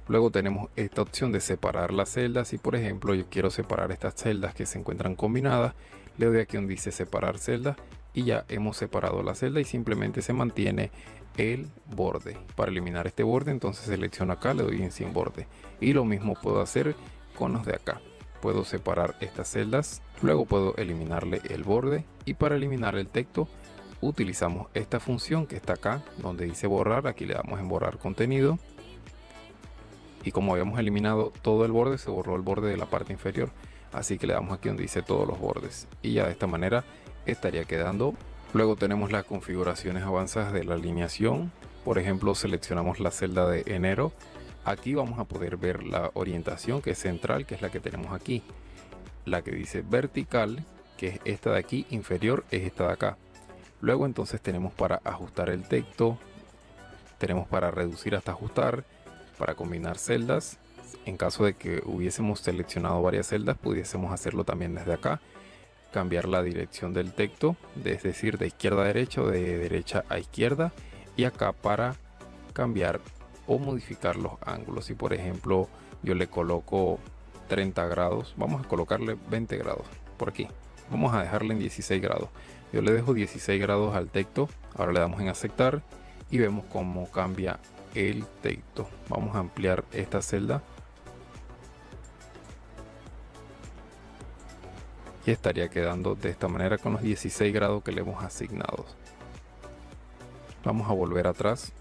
Luego tenemos esta opción de separar las celdas. Si por ejemplo yo quiero separar estas celdas que se encuentran combinadas, le doy aquí donde dice separar celdas y ya hemos separado la celda y simplemente se mantiene el borde. Para eliminar este borde entonces selecciono acá, le doy en sin borde y lo mismo puedo hacer con los de acá. Puedo separar estas celdas, luego puedo eliminarle el borde y para eliminar el texto utilizamos esta función que está acá donde dice borrar. Aquí le damos en borrar contenido y como habíamos eliminado todo el borde, se borró el borde de la parte inferior, así que le damos aquí donde dice todos los bordes y ya de esta manera estaría quedando. Luego tenemos las configuraciones avanzadas de la alineación. Por ejemplo, seleccionamos la celda de enero. Aquí vamos a poder ver la orientación que es central, que es la que tenemos aquí. La que dice vertical, que es esta de aquí, inferior es esta de acá. Luego entonces tenemos para ajustar el texto, tenemos para reducir hasta ajustar, para combinar celdas. En caso de que hubiésemos seleccionado varias celdas, pudiésemos hacerlo también desde acá. Cambiar la dirección del texto, es decir, de izquierda a derecha o de derecha a izquierda, y acá para cambiar o modificar los ángulos. Si por ejemplo yo le coloco 30 grados, vamos a colocarle 20 grados por aquí, vamos a dejarle en 16 grados. Yo le dejo 16 grados al texto, ahora le damos en aceptar y vemos cómo cambia el texto. Vamos a ampliar esta celda y estaría quedando de esta manera con los 16 grados que le hemos asignado. Vamos a volver atrás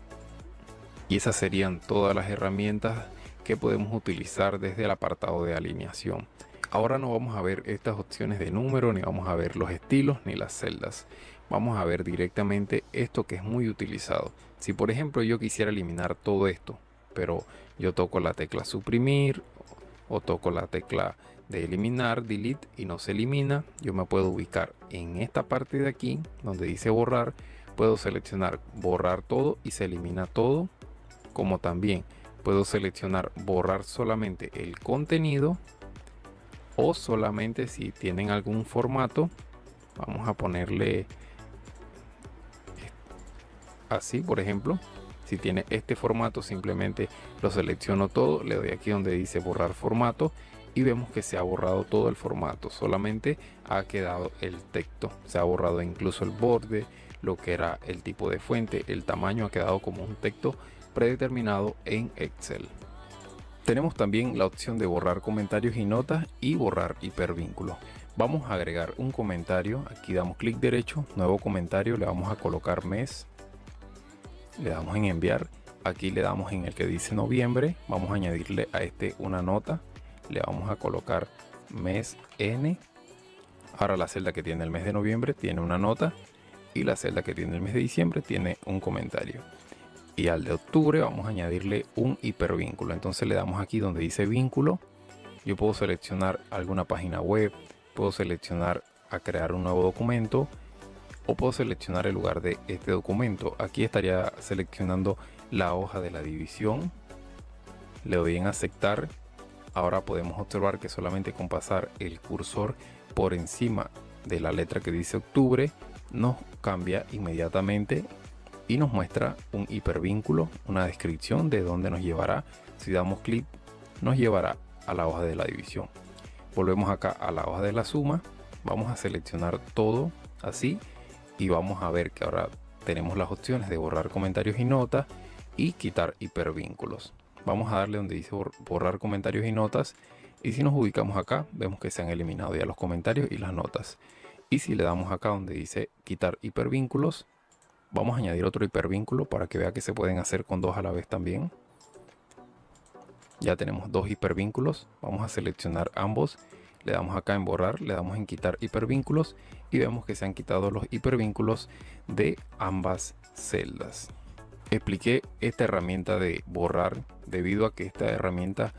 y esas serían todas las herramientas que podemos utilizar desde el apartado de alineación. Ahora no vamos a ver estas opciones de número, ni vamos a ver los estilos ni las celdas. Vamos a ver directamente esto que es muy utilizado. Si por ejemplo yo quisiera eliminar todo esto, pero yo toco la tecla suprimir o toco la tecla de eliminar, delete, y no se elimina, yo me puedo ubicar en esta parte de aquí donde dice borrar, puedo seleccionar borrar todo y se elimina todo, como también puedo seleccionar borrar solamente el contenido o solamente si tienen algún formato, vamos a ponerle así, por ejemplo. Si tiene este formato, simplemente lo selecciono todo, le doy aquí donde dice borrar formato y vemos que se ha borrado todo el formato, solamente ha quedado el texto, se ha borrado incluso el borde, lo que era el tipo de fuente, el tamaño ha quedado como un texto predeterminado en Excel. Tenemos también la opción de borrar comentarios y notas y borrar hipervínculos. Vamos a agregar un comentario, aquí damos clic derecho, nuevo comentario, le vamos a colocar mes, le damos en enviar, aquí le damos en el que dice noviembre, vamos a añadirle a este una nota, le vamos a colocar mes N. Ahora la celda que tiene el mes de noviembre tiene una nota y la celda que tiene el mes de diciembre tiene un comentario. Y al de octubre vamos a añadirle un hipervínculo. Entonces le damos aquí donde dice vínculo. Yo puedo seleccionar alguna página web, puedo seleccionar a crear un nuevo documento o puedo seleccionar el lugar de este documento. Aquí estaría seleccionando la hoja de la división. Le doy en aceptar. Ahora podemos observar que solamente con pasar el cursor por encima de la letra que dice octubre nos cambia inmediatamente y nos muestra un hipervínculo, una descripción de dónde nos llevará. Si damos clic nos llevará a la hoja de la división. Volvemos acá a la hoja de la suma, vamos a seleccionar todo así y vamos a ver que ahora tenemos las opciones de borrar comentarios y notas y quitar hipervínculos. Vamos a darle donde dice borrar comentarios y notas y si nos ubicamos acá vemos que se han eliminado ya los comentarios y las notas. Y si le damos acá donde dice quitar hipervínculos, vamos a añadir otro hipervínculo para que vea que se pueden hacer con dos a la vez también. Ya tenemos dos hipervínculos, vamos a seleccionar ambos, le damos acá en borrar, le damos en quitar hipervínculos y vemos que se han quitado los hipervínculos de ambas celdas. Expliqué esta herramienta de borrar debido a que esta herramienta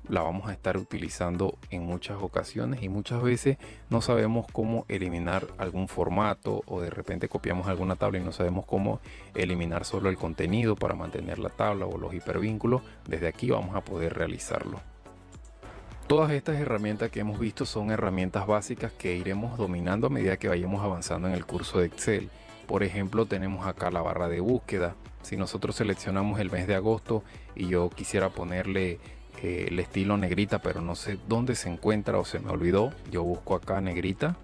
la vamos a estar utilizando en muchas ocasiones y muchas veces no sabemos cómo eliminar algún formato o de repente copiamos alguna tabla y no sabemos cómo eliminar solo el contenido para mantener la tabla o los hipervínculos. Desde aquí vamos a poder realizarlo. Todas estas herramientas que hemos visto son herramientas básicas que iremos dominando a medida que vayamos avanzando en el curso de Excel. Por ejemplo, tenemos acá la barra de búsqueda. Si nosotros seleccionamos el mes de agosto y yo quisiera ponerle el estilo negrita, pero no sé dónde se encuentra o se me olvidó, yo busco acá negrita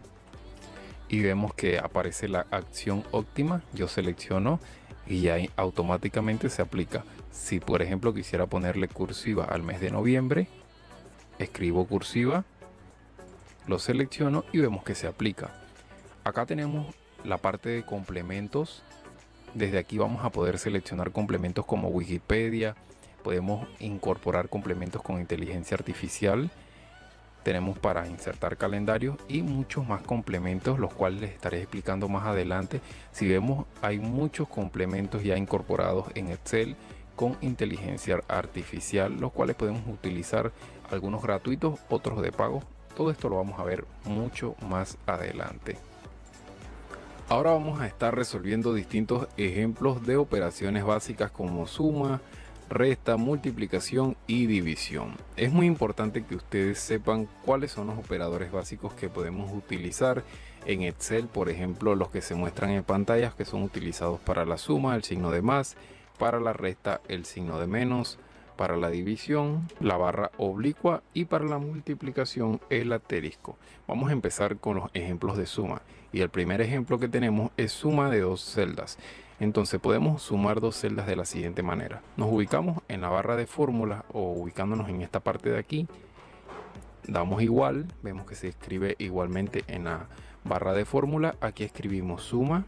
y vemos que aparece la acción óptima, yo selecciono y ya automáticamente se aplica. Si por ejemplo quisiera ponerle cursiva al mes de noviembre, escribo cursiva, lo selecciono y vemos que se aplica. Acá tenemos la parte de complementos. Desde aquí vamos a poder seleccionar complementos como Wikipedia, podemos incorporar complementos con inteligencia artificial, tenemos para insertar calendarios y muchos más complementos, los cuales les estaré explicando más adelante. Si vemos, hay muchos complementos ya incorporados en Excel con inteligencia artificial, los cuales podemos utilizar, algunos gratuitos, otros de pago. Todo esto lo vamos a ver mucho más adelante. Ahora vamos a estar resolviendo distintos ejemplos de operaciones básicas como suma, resta, multiplicación y división. Es muy importante que ustedes sepan cuáles son los operadores básicos que podemos utilizar en Excel. Por ejemplo, los que se muestran en pantallas, que son utilizados para la suma, el signo de más, para la resta, el signo de menos, para la división, la barra oblicua y para la multiplicación, el asterisco. Vamos a empezar con los ejemplos de suma y el primer ejemplo que tenemos es suma de dos celdas. Entonces podemos sumar dos celdas de la siguiente manera. Nos ubicamos en la barra de fórmula o ubicándonos en esta parte de aquí, damos igual, vemos que se escribe igualmente en la barra de fórmula. Aquí escribimos suma,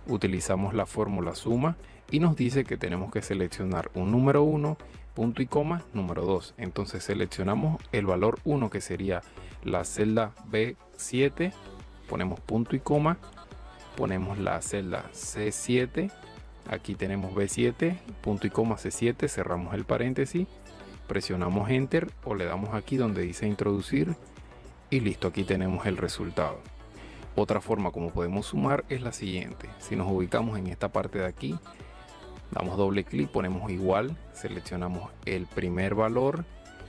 utilizamos la fórmula suma y nos dice que tenemos que seleccionar un número 1, punto y coma, número 2. Entonces seleccionamos el valor 1, que sería la celda B7, ponemos punto y coma, ponemos la celda C7, aquí tenemos B7, punto y coma C7, cerramos el paréntesis, presionamos enter o le damos aquí donde dice introducir y listo, aquí tenemos el resultado. Otra forma como podemos sumar es la siguiente. Si nos ubicamos en esta parte de aquí, damos doble clic, ponemos igual, seleccionamos el primer valor,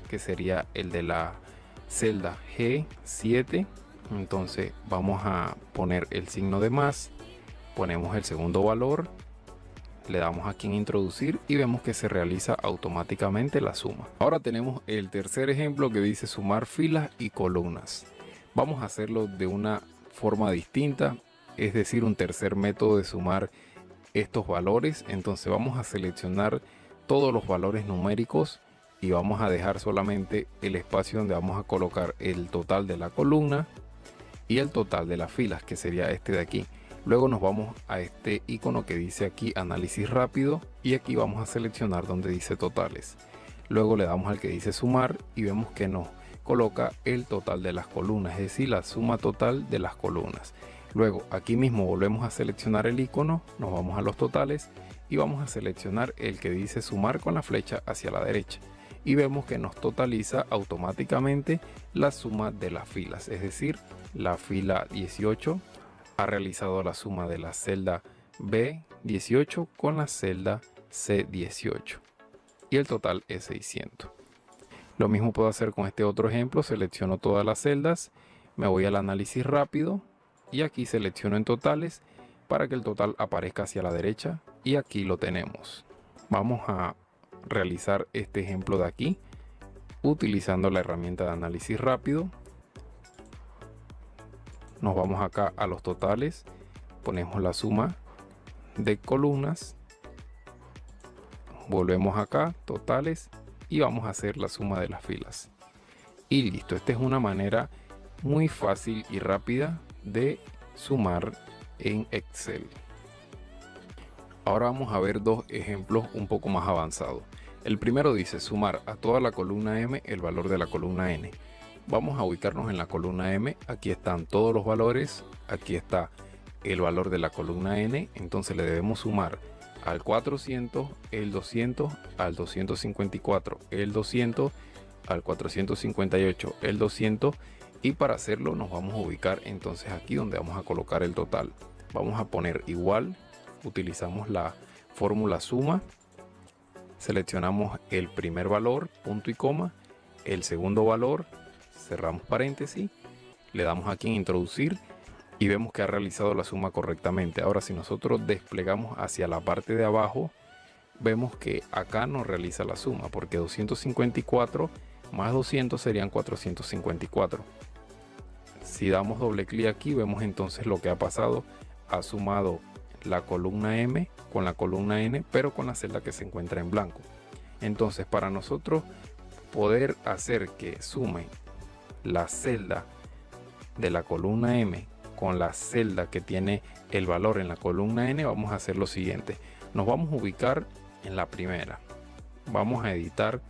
que sería el de la celda G7. Entonces vamos a poner el signo de más, ponemos el segundo valor, le damos aquí en introducir y vemos que se realiza automáticamente la suma. Ahora tenemos el tercer ejemplo que dice sumar filas y columnas. Vamos a hacerlo de una forma distinta, es decir, un tercer método de sumar estos valores. Entonces vamos a seleccionar todos los valores numéricos y vamos a dejar solamente el espacio donde vamos a colocar el total de la columna y el total de las filas, que sería este de aquí. Luego nos vamos a este icono que dice aquí análisis rápido y aquí vamos a seleccionar donde dice totales. Luego le damos al que dice sumar y vemos que nos coloca el total de las columnas, es decir, la suma total de las columnas. Luego aquí mismo volvemos a seleccionar el icono, nos vamos a los totales y vamos a seleccionar el que dice sumar con la flecha hacia la derecha. Y vemos que nos totaliza automáticamente la suma de las filas, es decir, la fila 18 ha realizado la suma de la celda B18 con la celda C18 y el total es 600. Lo mismo puedo hacer con este otro ejemplo. Selecciono todas las celdas, me voy al análisis rápido y aquí selecciono en totales para que el total aparezca hacia la derecha y aquí lo tenemos. Vamos a realizar este ejemplo de aquí utilizando la herramienta de análisis rápido. Nos vamos acá a los totales, ponemos la suma de columnas, volvemos acá, totales, y vamos a hacer la suma de las filas. Y listo, esta es una manera muy fácil y rápida de sumar en Excel. Ahora vamos a ver dos ejemplos un poco más avanzados. El primero dice sumar a toda la columna M el valor de la columna N. Vamos a ubicarnos en la columna M, aquí están todos los valores, aquí está el valor de la columna N, entonces le debemos sumar al 400, el 200, al 254, el 200, al 458, el 200 y para hacerlo nos vamos a ubicar entonces aquí donde vamos a colocar el total. Vamos a poner igual, utilizamos la fórmula suma, seleccionamos el primer valor, punto y coma, el segundo valor, cerramos paréntesis, le damos aquí en introducir y vemos que ha realizado la suma correctamente. Ahora si nosotros desplegamos hacia la parte de abajo, vemos que acá nos realiza la suma porque 254 más 200 serían 454. Si damos doble clic aquí, vemos entonces lo que ha pasado. Ha sumado la columna M con la columna N, pero con la celda que se encuentra en blanco. Entonces para nosotros poder hacer que sume la celda de la columna M con la celda que tiene el valor en la columna N, vamos a hacer lo siguiente. Nos vamos a ubicar en la primera. Vamos a editar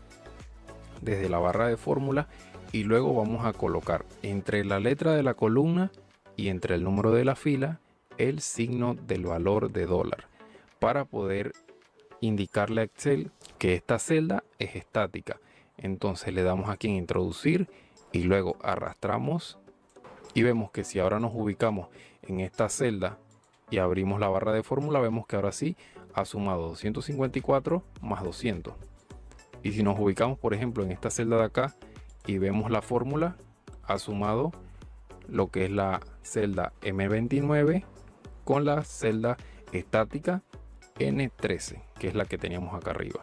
desde la barra de fórmula y luego vamos a colocar entre la letra de la columna y entre el número de la fila el signo del valor de dólar para poder indicarle a Excel que esta celda es estática. Entonces le damos aquí en introducir y luego arrastramos y vemos que si ahora nos ubicamos en esta celda y abrimos la barra de fórmula, vemos que ahora sí ha sumado 254 más 200. Y si nos ubicamos por ejemplo en esta celda de acá y vemos la fórmula, ha sumado lo que es la celda M29 con la celda estática N13, que es la que teníamos acá arriba.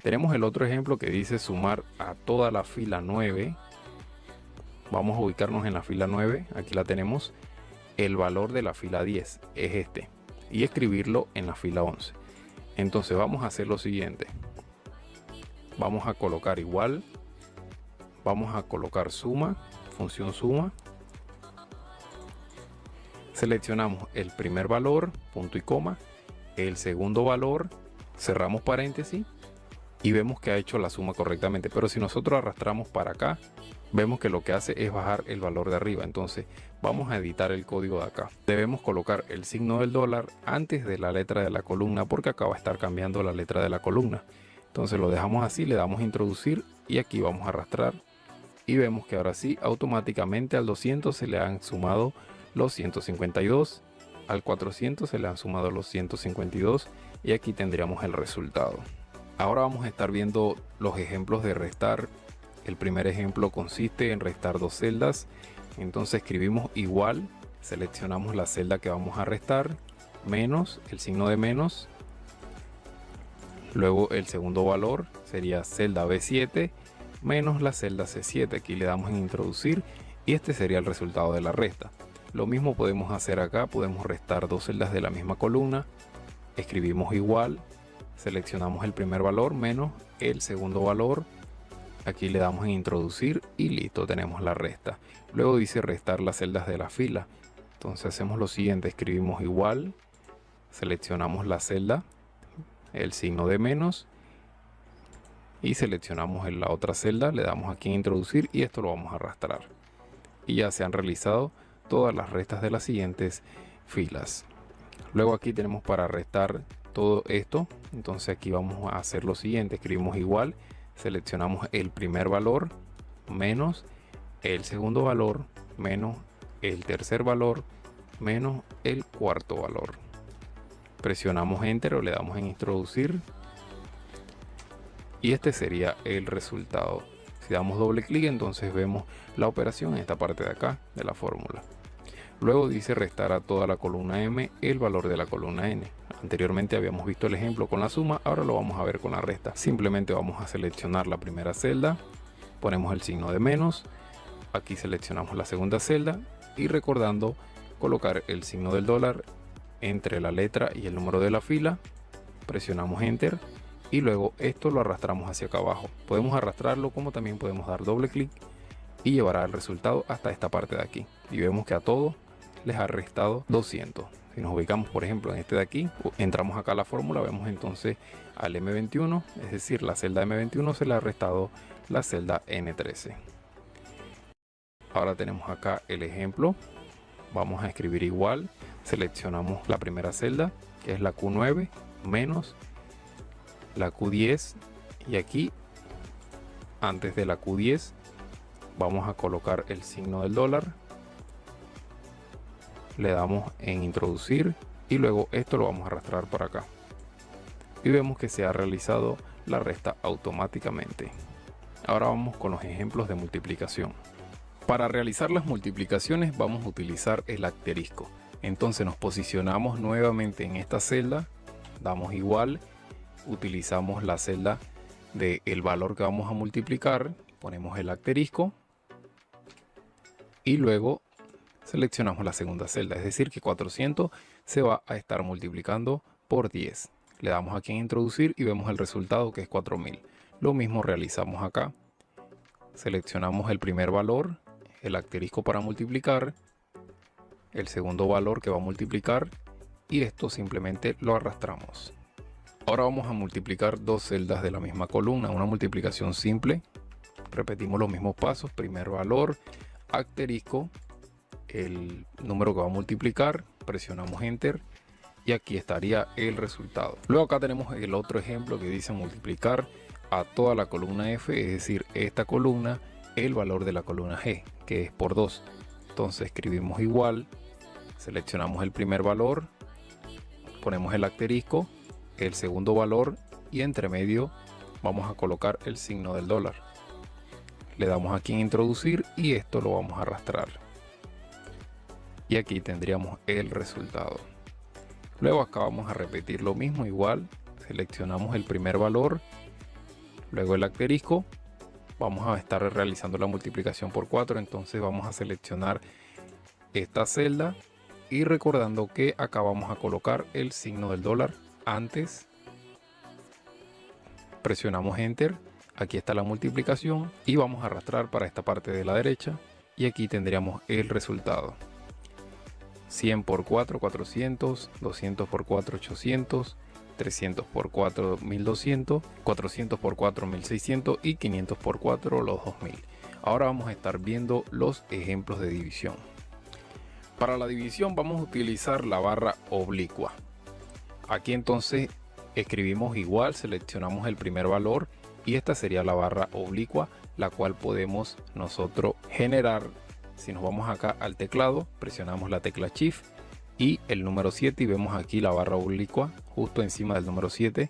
Tenemos el otro ejemplo que dice sumar a toda la fila 9. Vamos a ubicarnos en la fila 9, aquí la tenemos. El valor de la fila 10 es este y escribirlo en la fila 11. Entonces vamos a hacer lo siguiente. Vamos a colocar igual, vamos a colocar suma, función suma. Seleccionamos el primer valor, punto y coma, el segundo valor, cerramos paréntesis y vemos que ha hecho la suma correctamente. Pero si nosotros arrastramos para acá, vemos que lo que hace es bajar el valor de arriba. Entonces vamos a editar el código de acá. Debemos colocar el signo del dólar antes de la letra de la columna porque acá va a estar cambiando la letra de la columna. Entonces lo dejamos así, le damos a introducir y aquí vamos a arrastrar y vemos que ahora sí automáticamente al 200 se le han sumado los 152, al 400 se le han sumado los 152 y aquí tendríamos el resultado. Ahora vamos a estar viendo los ejemplos de restar El primer ejemplo consiste en restar dos celdas. Entonces escribimos igual, seleccionamos la celda que vamos a restar, menos, el signo de menos. Luego el segundo valor sería celda B7 menos la celda C7. Aquí le damos en introducir y este sería el resultado de la resta. Lo mismo podemos hacer acá, podemos restar dos celdas de la misma columna. Escribimos igual, seleccionamos el primer valor menos el segundo valor. Aquí le damos en introducir y listo, tenemos la resta. Luego dice restar las celdas de la fila. Entonces hacemos lo siguiente, escribimos igual, seleccionamos la celda, el signo de menos y seleccionamos en la otra celda, le damos aquí en introducir y esto lo vamos a arrastrar. Y ya se han realizado todas las restas de las siguientes filas. Luego aquí tenemos para restar todo esto. Entonces aquí vamos a hacer lo siguiente, escribimos igual, seleccionamos el primer valor menos el segundo valor menos el tercer valor menos el cuarto valor. Presionamos enter o le damos en introducir y este sería el resultado. Si damos doble clic, entonces vemos la operación en esta parte de acá de la fórmula. Luego dice restar a toda la columna M el valor de la columna N. Anteriormente habíamos visto el ejemplo con la suma, ahora lo vamos a ver con la resta. Simplemente vamos a seleccionar la primera celda, ponemos el signo de menos, aquí seleccionamos la segunda celda y recordando colocar el signo del dólar entre la letra y el número de la fila, presionamos enter y luego esto lo arrastramos hacia acá abajo. Podemos arrastrarlo como también podemos dar doble clic y llevará el resultado hasta esta parte de aquí. Y vemos que a todos les ha restado 200. Si nos ubicamos por ejemplo en este de aquí, entramos acá a la fórmula, vemos entonces al M21, es decir, la celda M21 se le ha restado la celda N13. Ahora tenemos acá el ejemplo. Vamos a escribir igual, seleccionamos la primera celda que es la Q9 menos la Q10 y aquí antes de la Q10 vamos a colocar el signo del dólar, le damos en introducir y luego esto lo vamos a arrastrar por acá y vemos que se ha realizado la resta automáticamente. Ahora vamos con los ejemplos de multiplicación. Para realizar las multiplicaciones vamos a utilizar el asterisco. Entonces nos posicionamos nuevamente en esta celda, damos igual, utilizamos la celda del valor que vamos a multiplicar, ponemos el asterisco y luego seleccionamos la segunda celda, es decir que 400 se va a estar multiplicando por 10. Le damos aquí en introducir y vemos el resultado que es 4000. Lo mismo realizamos acá, seleccionamos el primer valor, el asterisco para multiplicar, el segundo valor que va a multiplicar y esto simplemente lo arrastramos. Ahora vamos a multiplicar dos celdas de la misma columna, una multiplicación simple. Repetimos los mismos pasos, primer valor, asterisco, el número que va a multiplicar, presionamos enter y aquí estaría el resultado. Luego acá tenemos el otro ejemplo que dice multiplicar a toda la columna F, es decir, esta columna, el valor de la columna G, que es por 2. Entonces escribimos igual, seleccionamos el primer valor, ponemos el asterisco, el segundo valor y entre medio vamos a colocar el signo del dólar. Le damos aquí en introducir y esto lo vamos a arrastrar. Y aquí tendríamos el resultado. Luego acá vamos a repetir lo mismo igual, seleccionamos el primer valor, luego el asterisco, vamos a estar realizando la multiplicación por 4, entonces vamos a seleccionar esta celda y recordando que acá vamos a colocar el signo del dólar antes, presionamos enter, aquí está la multiplicación y vamos a arrastrar para esta parte de la derecha y aquí tendríamos el resultado. 100 por 4, 400, 200 por 4, 800, 300 por 4, 1200, 400 por 4, 1600 y 500 por 4, los 2000. Ahora vamos a estar viendo los ejemplos de división. Para la división vamos a utilizar la barra oblicua. Aquí entonces escribimos igual, seleccionamos el primer valor y esta sería la barra oblicua, la cual podemos nosotros generar. Si nos vamos acá al teclado, presionamos la tecla Shift y el número 7 y vemos aquí la barra oblicua justo encima del número 7.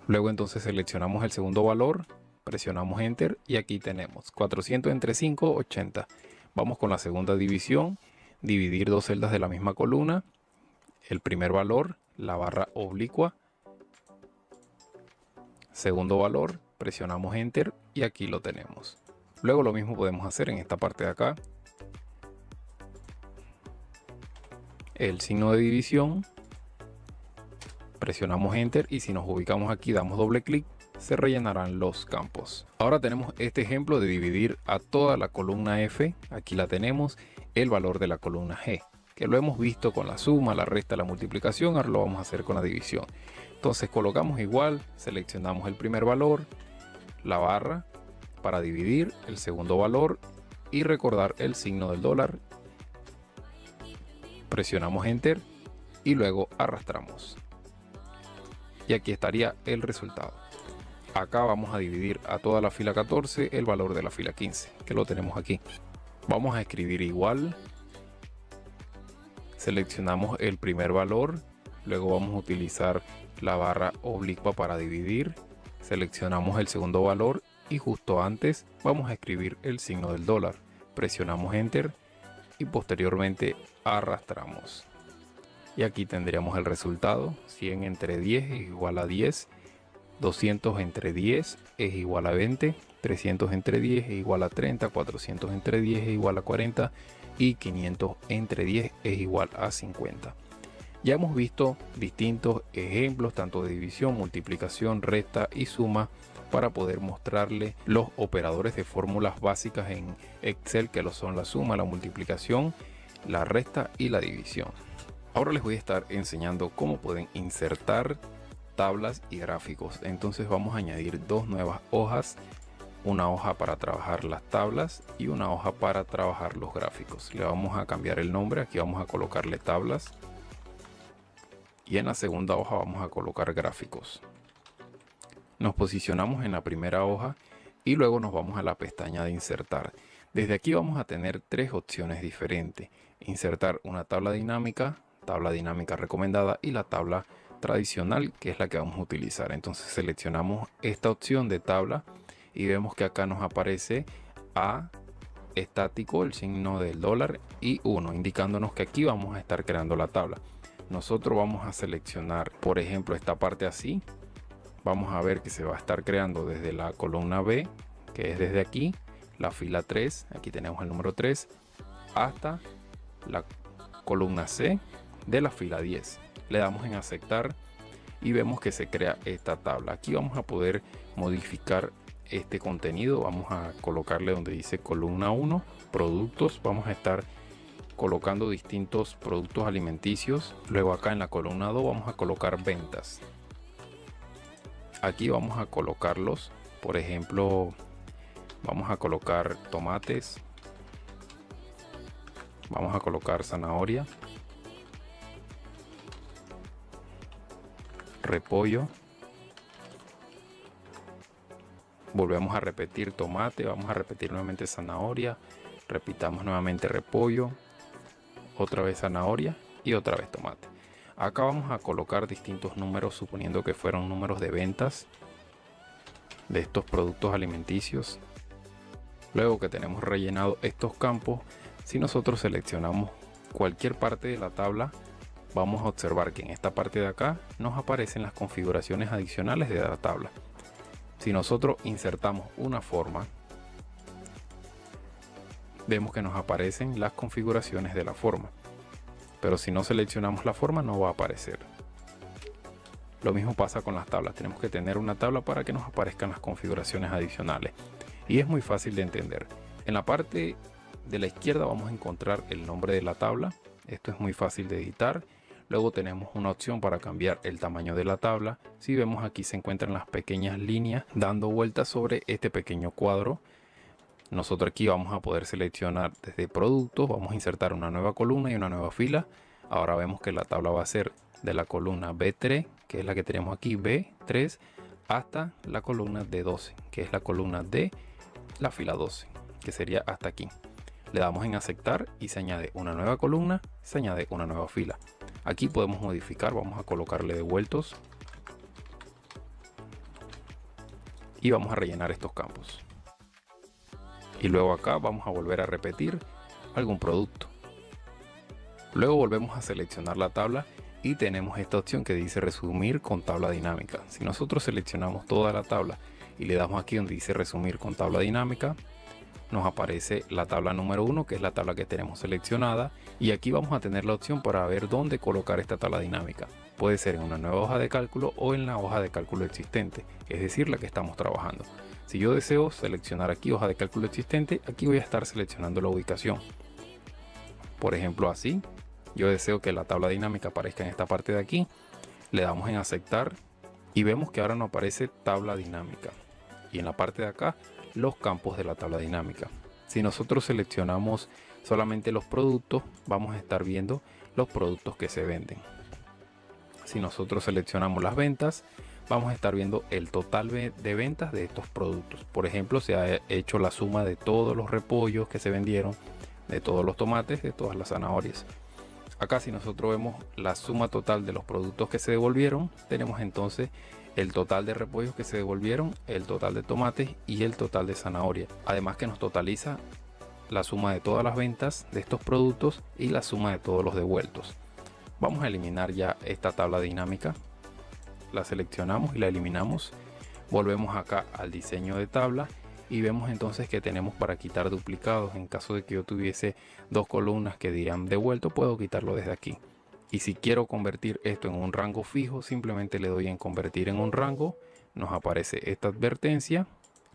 Luego entonces seleccionamos el segundo valor, presionamos Enter y aquí tenemos 400 entre 5, 80. Vamos con la segunda división, dividir dos celdas de la misma columna, el primer valor, la barra oblicua, segundo valor, presionamos Enter y aquí lo tenemos. Luego lo mismo podemos hacer en esta parte de acá, el signo de división, presionamos Enter y si nos ubicamos aquí damos doble clic, se rellenarán los campos. Ahora tenemos este ejemplo de dividir a toda la columna F, aquí la tenemos, el valor de la columna G, que lo hemos visto con la suma, la resta, la multiplicación, ahora lo vamos a hacer con la división. Entonces colocamos igual, seleccionamos el primer valor, la barra para dividir, el segundo valor y recordar el signo del dólar. Presionamos Enter y luego arrastramos. Y aquí estaría el resultado. Acá vamos a dividir a toda la fila 14 el valor de la fila 15, que lo tenemos aquí. Vamos a escribir igual. Seleccionamos el primer valor, luego vamos a utilizar la barra oblicua para dividir. Seleccionamos el segundo valor y justo antes vamos a escribir el signo del dólar. Presionamos Enter y posteriormente arrastramos. Y aquí tendríamos el resultado. 100 entre 10 es igual a 10. 200 entre 10 es igual a 20. 300 entre 10 es igual a 30. 400 entre 10 es igual a 40. Y 500 entre 10 es igual a 50. Ya hemos visto distintos ejemplos tanto de división, multiplicación, resta y suma para poder mostrarle los operadores de fórmulas básicas en Excel, que lo son la suma, la multiplicación, la resta y la división. Ahora les voy a estar enseñando cómo pueden insertar tablas y gráficos. Entonces vamos a añadir dos nuevas hojas, una hoja para trabajar las tablas y una hoja para trabajar los gráficos. Le vamos a cambiar el nombre, aquí vamos a colocarle tablas y en la segunda hoja vamos a colocar gráficos. Nos posicionamos en la primera hoja y luego nos vamos a la pestaña de insertar. Desde aquí vamos a tener tres opciones diferentes: insertar una tabla dinámica recomendada y la tabla tradicional, que es la que vamos a utilizar. Entonces seleccionamos esta opción de tabla y vemos que acá nos aparece A estático, el signo del dólar y 1, indicándonos que aquí vamos a estar creando la tabla. Nosotros vamos a seleccionar, por ejemplo, esta parte así. Vamos a ver que se va a estar creando desde la columna B, que es desde aquí, la fila 3, aquí tenemos el número 3, hasta la columna C de la fila 10. Le damos en aceptar y vemos que se crea esta tabla. Aquí vamos a poder modificar este contenido. Vamos a colocarle donde dice columna 1, productos. Vamos a estar colocando distintos productos alimenticios. Luego acá en la columna 2 vamos a colocar ventas. Aquí vamos a colocarlos, por ejemplo, vamos a colocar tomates, vamos a colocar zanahoria, repollo, volvemos a repetir tomate, vamos a repetir nuevamente zanahoria, repitamos nuevamente repollo, otra vez zanahoria y otra vez tomate. Acá vamos a colocar distintos números, suponiendo que fueron números de ventas de estos productos alimenticios. Luego que tenemos rellenado estos campos, si nosotros seleccionamos cualquier parte de la tabla, vamos a observar que en esta parte de acá nos aparecen las configuraciones adicionales de la tabla. Si nosotros insertamos una forma, vemos que nos aparecen las configuraciones de la forma. Pero si no seleccionamos la forma, no va a aparecer. Lo mismo pasa con las tablas. Tenemos que tener una tabla para que nos aparezcan las configuraciones adicionales. Y es muy fácil de entender. En la parte de la izquierda vamos a encontrar el nombre de la tabla. Esto es muy fácil de editar. Luego tenemos una opción para cambiar el tamaño de la tabla. Si vemos, aquí se encuentran las pequeñas líneas dando vueltas sobre este pequeño cuadro. Nosotros aquí vamos a poder seleccionar desde productos, vamos a insertar una nueva columna y una nueva fila. Ahora vemos que la tabla va a ser de la columna B3, que es la que tenemos aquí, B3, hasta la columna D12, que es la columna de la fila 12, que sería hasta aquí. Le damos en aceptar y se añade una nueva columna, se añade una nueva fila. Aquí podemos modificar, vamos a colocarle devueltos. y vamos a rellenar estos campos. Y luego acá vamos a volver a repetir algún producto. Luego volvemos a seleccionar la tabla y tenemos esta opción que dice resumir con tabla dinámica. Si nosotros seleccionamos toda la tabla y le damos aquí donde dice resumir con tabla dinámica, nos aparece la tabla número 1, que es la tabla que tenemos seleccionada, y aquí vamos a tener la opción para ver dónde colocar esta tabla dinámica. Puede ser en una nueva hoja de cálculo o en la hoja de cálculo existente, es decir, la que estamos trabajando. Si yo deseo seleccionar aquí hoja de cálculo existente, aquí voy a estar seleccionando la ubicación. Por ejemplo, así, yo deseo que la tabla dinámica aparezca en esta parte de aquí, le damos en aceptar y vemos que ahora nos aparece tabla dinámica. Y en la parte de acá, los campos de la tabla dinámica. Si nosotros seleccionamos solamente los productos, vamos a estar viendo los productos que se venden. Si nosotros seleccionamos las ventas, vamos a estar viendo el total de ventas de estos productos. Por ejemplo, se ha hecho la suma de todos los repollos que se vendieron, de todos los tomates, de todas las zanahorias. Acá, si nosotros vemos la suma total de los productos que se devolvieron, tenemos entonces el total de repollos que se devolvieron, el total de tomates y el total de zanahoria. Además que nos totaliza la suma de todas las ventas de estos productos y la suma de todos los devueltos. Vamos a eliminar ya esta tabla dinámica. La seleccionamos y la eliminamos. Volvemos acá al diseño de tabla y vemos entonces que tenemos para quitar duplicados. En caso de que yo tuviese dos columnas que digan devuelto, puedo quitarlo desde aquí. Y si quiero convertir esto en un rango fijo, simplemente le doy en convertir en un rango. Nos aparece esta advertencia,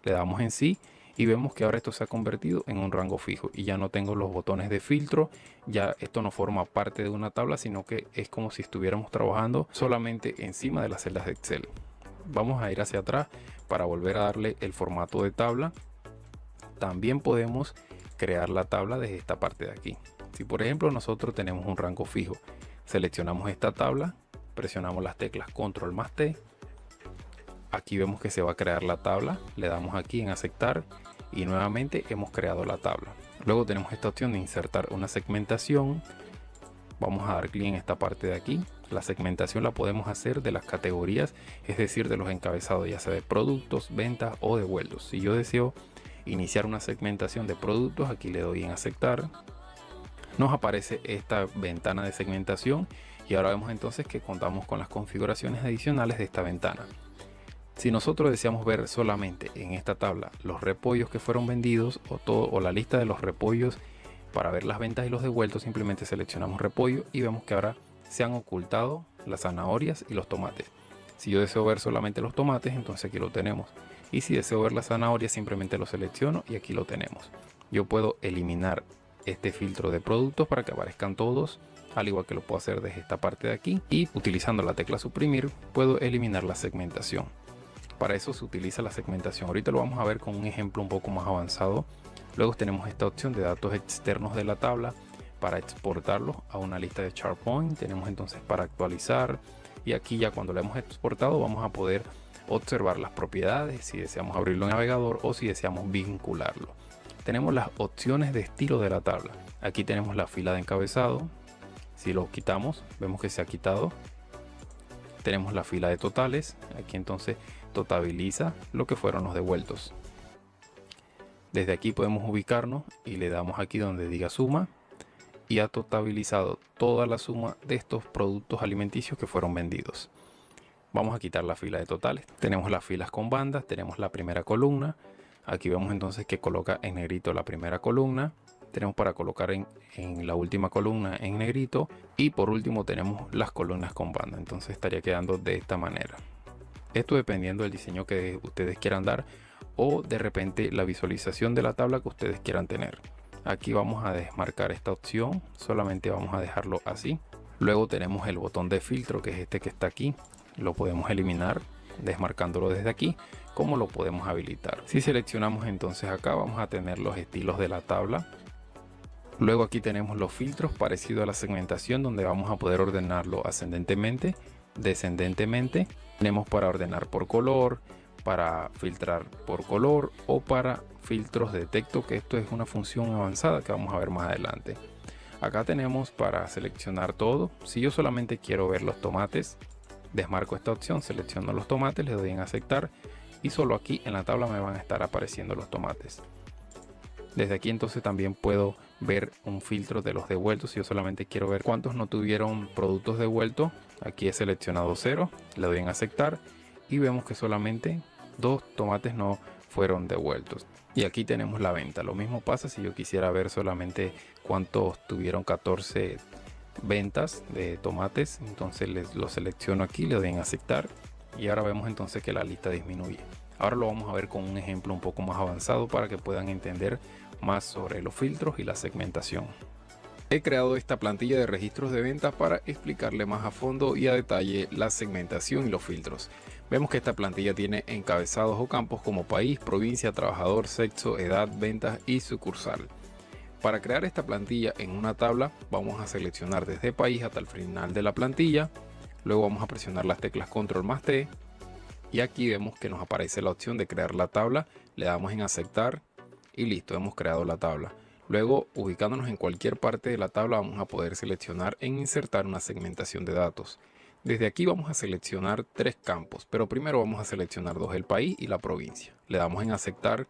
le damos en sí y vemos que ahora esto se ha convertido en un rango fijo. Y ya no tengo los botones de filtro, ya esto no forma parte de una tabla, sino que es como si estuviéramos trabajando solamente encima de las celdas de Excel. Vamos a ir hacia atrás para volver a darle el formato de tabla. También podemos crear la tabla desde esta parte de aquí. Si por ejemplo nosotros tenemos un rango fijo, seleccionamos esta tabla, presionamos las teclas control más T, aquí vemos que se va a crear la tabla, le damos aquí en aceptar y nuevamente hemos creado la tabla. Luego tenemos esta opción de insertar una segmentación, vamos a dar clic en esta parte de aquí. La segmentación la podemos hacer de las categorías, es decir, de los encabezados, ya sea de productos, ventas o devueltos. Si yo deseo iniciar una segmentación de productos, aquí le doy en aceptar. Nos aparece esta ventana de segmentación y ahora vemos entonces que contamos con las configuraciones adicionales de esta ventana. Si nosotros deseamos ver solamente en esta tabla los repollos que fueron vendidos o la lista de los repollos para ver las ventas y los devueltos, simplemente seleccionamos repollo y vemos que ahora se han ocultado las zanahorias y los tomates. Si yo deseo ver solamente los tomates, entonces aquí lo tenemos. Y si deseo ver las zanahorias, simplemente lo selecciono y aquí lo tenemos. Yo puedo eliminar este filtro de productos para que aparezcan todos, al igual que lo puedo hacer desde esta parte de aquí. Y utilizando la tecla suprimir, puedo eliminar la segmentación. Para eso se utiliza la segmentación. Ahorita lo vamos a ver con un ejemplo un poco más avanzado. Luego tenemos esta opción de datos externos de la tabla para exportarlos a una lista de SharePoint. Tenemos entonces para actualizar y aquí ya cuando lo hemos exportado vamos a poder observar las propiedades, si deseamos abrirlo en navegador o si deseamos vincularlo. Tenemos las opciones de estilo de la tabla. Aquí tenemos la fila de encabezado. Si lo quitamos, vemos que se ha quitado. Tenemos la fila de totales. Aquí entonces totaliza lo que fueron los devueltos. Desde aquí podemos ubicarnos y le damos aquí donde diga suma y ha totalizado toda la suma de estos productos alimenticios que fueron vendidos. Vamos a quitar la fila de totales. Tenemos las filas con bandas, tenemos la primera columna. Aquí vemos entonces que coloca en negrito la primera columna. Tenemos para colocar en la última columna en negrito. Y por último tenemos las columnas con banda. Entonces estaría quedando de esta manera. Esto dependiendo del diseño que ustedes quieran dar o de repente la visualización de la tabla que ustedes quieran tener. Aquí vamos a desmarcar esta opción, solamente vamos a dejarlo así. Luego tenemos el botón de filtro, que es este que está aquí. Lo podemos eliminar desmarcándolo desde aquí, como lo podemos habilitar. Si seleccionamos entonces acá vamos a tener los estilos de la tabla. Luego aquí tenemos los filtros parecido a la segmentación, donde vamos a poder ordenarlo ascendentemente, descendentemente. Tenemos para ordenar por color, para filtrar por color o para filtros de texto, que esto es una función avanzada que vamos a ver más adelante. Acá tenemos para seleccionar todo. Si yo solamente quiero ver los tomates, desmarco esta opción, selecciono los tomates, le doy en aceptar y solo aquí en la tabla me van a estar apareciendo los tomates. Desde aquí entonces también puedo ver un filtro de los devueltos. Si yo solamente quiero ver cuántos no tuvieron productos devueltos, aquí he seleccionado 0, le doy en aceptar y vemos que solamente 2 tomates no fueron devueltos. Y aquí tenemos la venta. Lo mismo pasa si yo quisiera ver solamente cuántos tuvieron 14 ventas de tomates, entonces lo selecciono aquí, le doy en aceptar y ahora vemos entonces que la lista disminuye. Ahora lo vamos a ver con un ejemplo un poco más avanzado para que puedan entender más sobre los filtros y la segmentación. He creado esta plantilla de registros de ventas para explicarle más a fondo y a detalle la segmentación y los filtros. Vemos que esta plantilla tiene encabezados o campos como país, provincia, trabajador, sexo, edad, ventas y sucursal. Para crear esta plantilla en una tabla vamos a seleccionar desde país hasta el final de la plantilla. Luego vamos a presionar las teclas Control más T. Y aquí vemos que nos aparece la opción de crear la tabla. Le damos en aceptar y listo, hemos creado la tabla. Luego, ubicándonos en cualquier parte de la tabla, vamos a poder seleccionar en insertar una segmentación de datos. Desde aquí vamos a seleccionar 3 campos, pero primero vamos a seleccionar 2, el país y la provincia. Le damos en aceptar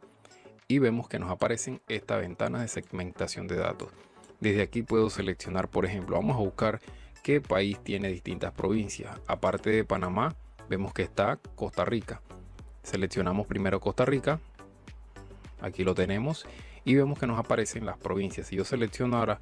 y vemos que nos aparecen esta ventana de segmentación de datos. Desde aquí puedo seleccionar, por ejemplo, vamos a buscar qué país tiene distintas provincias. Aparte de Panamá, vemos que está Costa Rica. Seleccionamos primero Costa Rica. Aquí lo tenemos y vemos que nos aparecen las provincias. Si yo selecciono ahora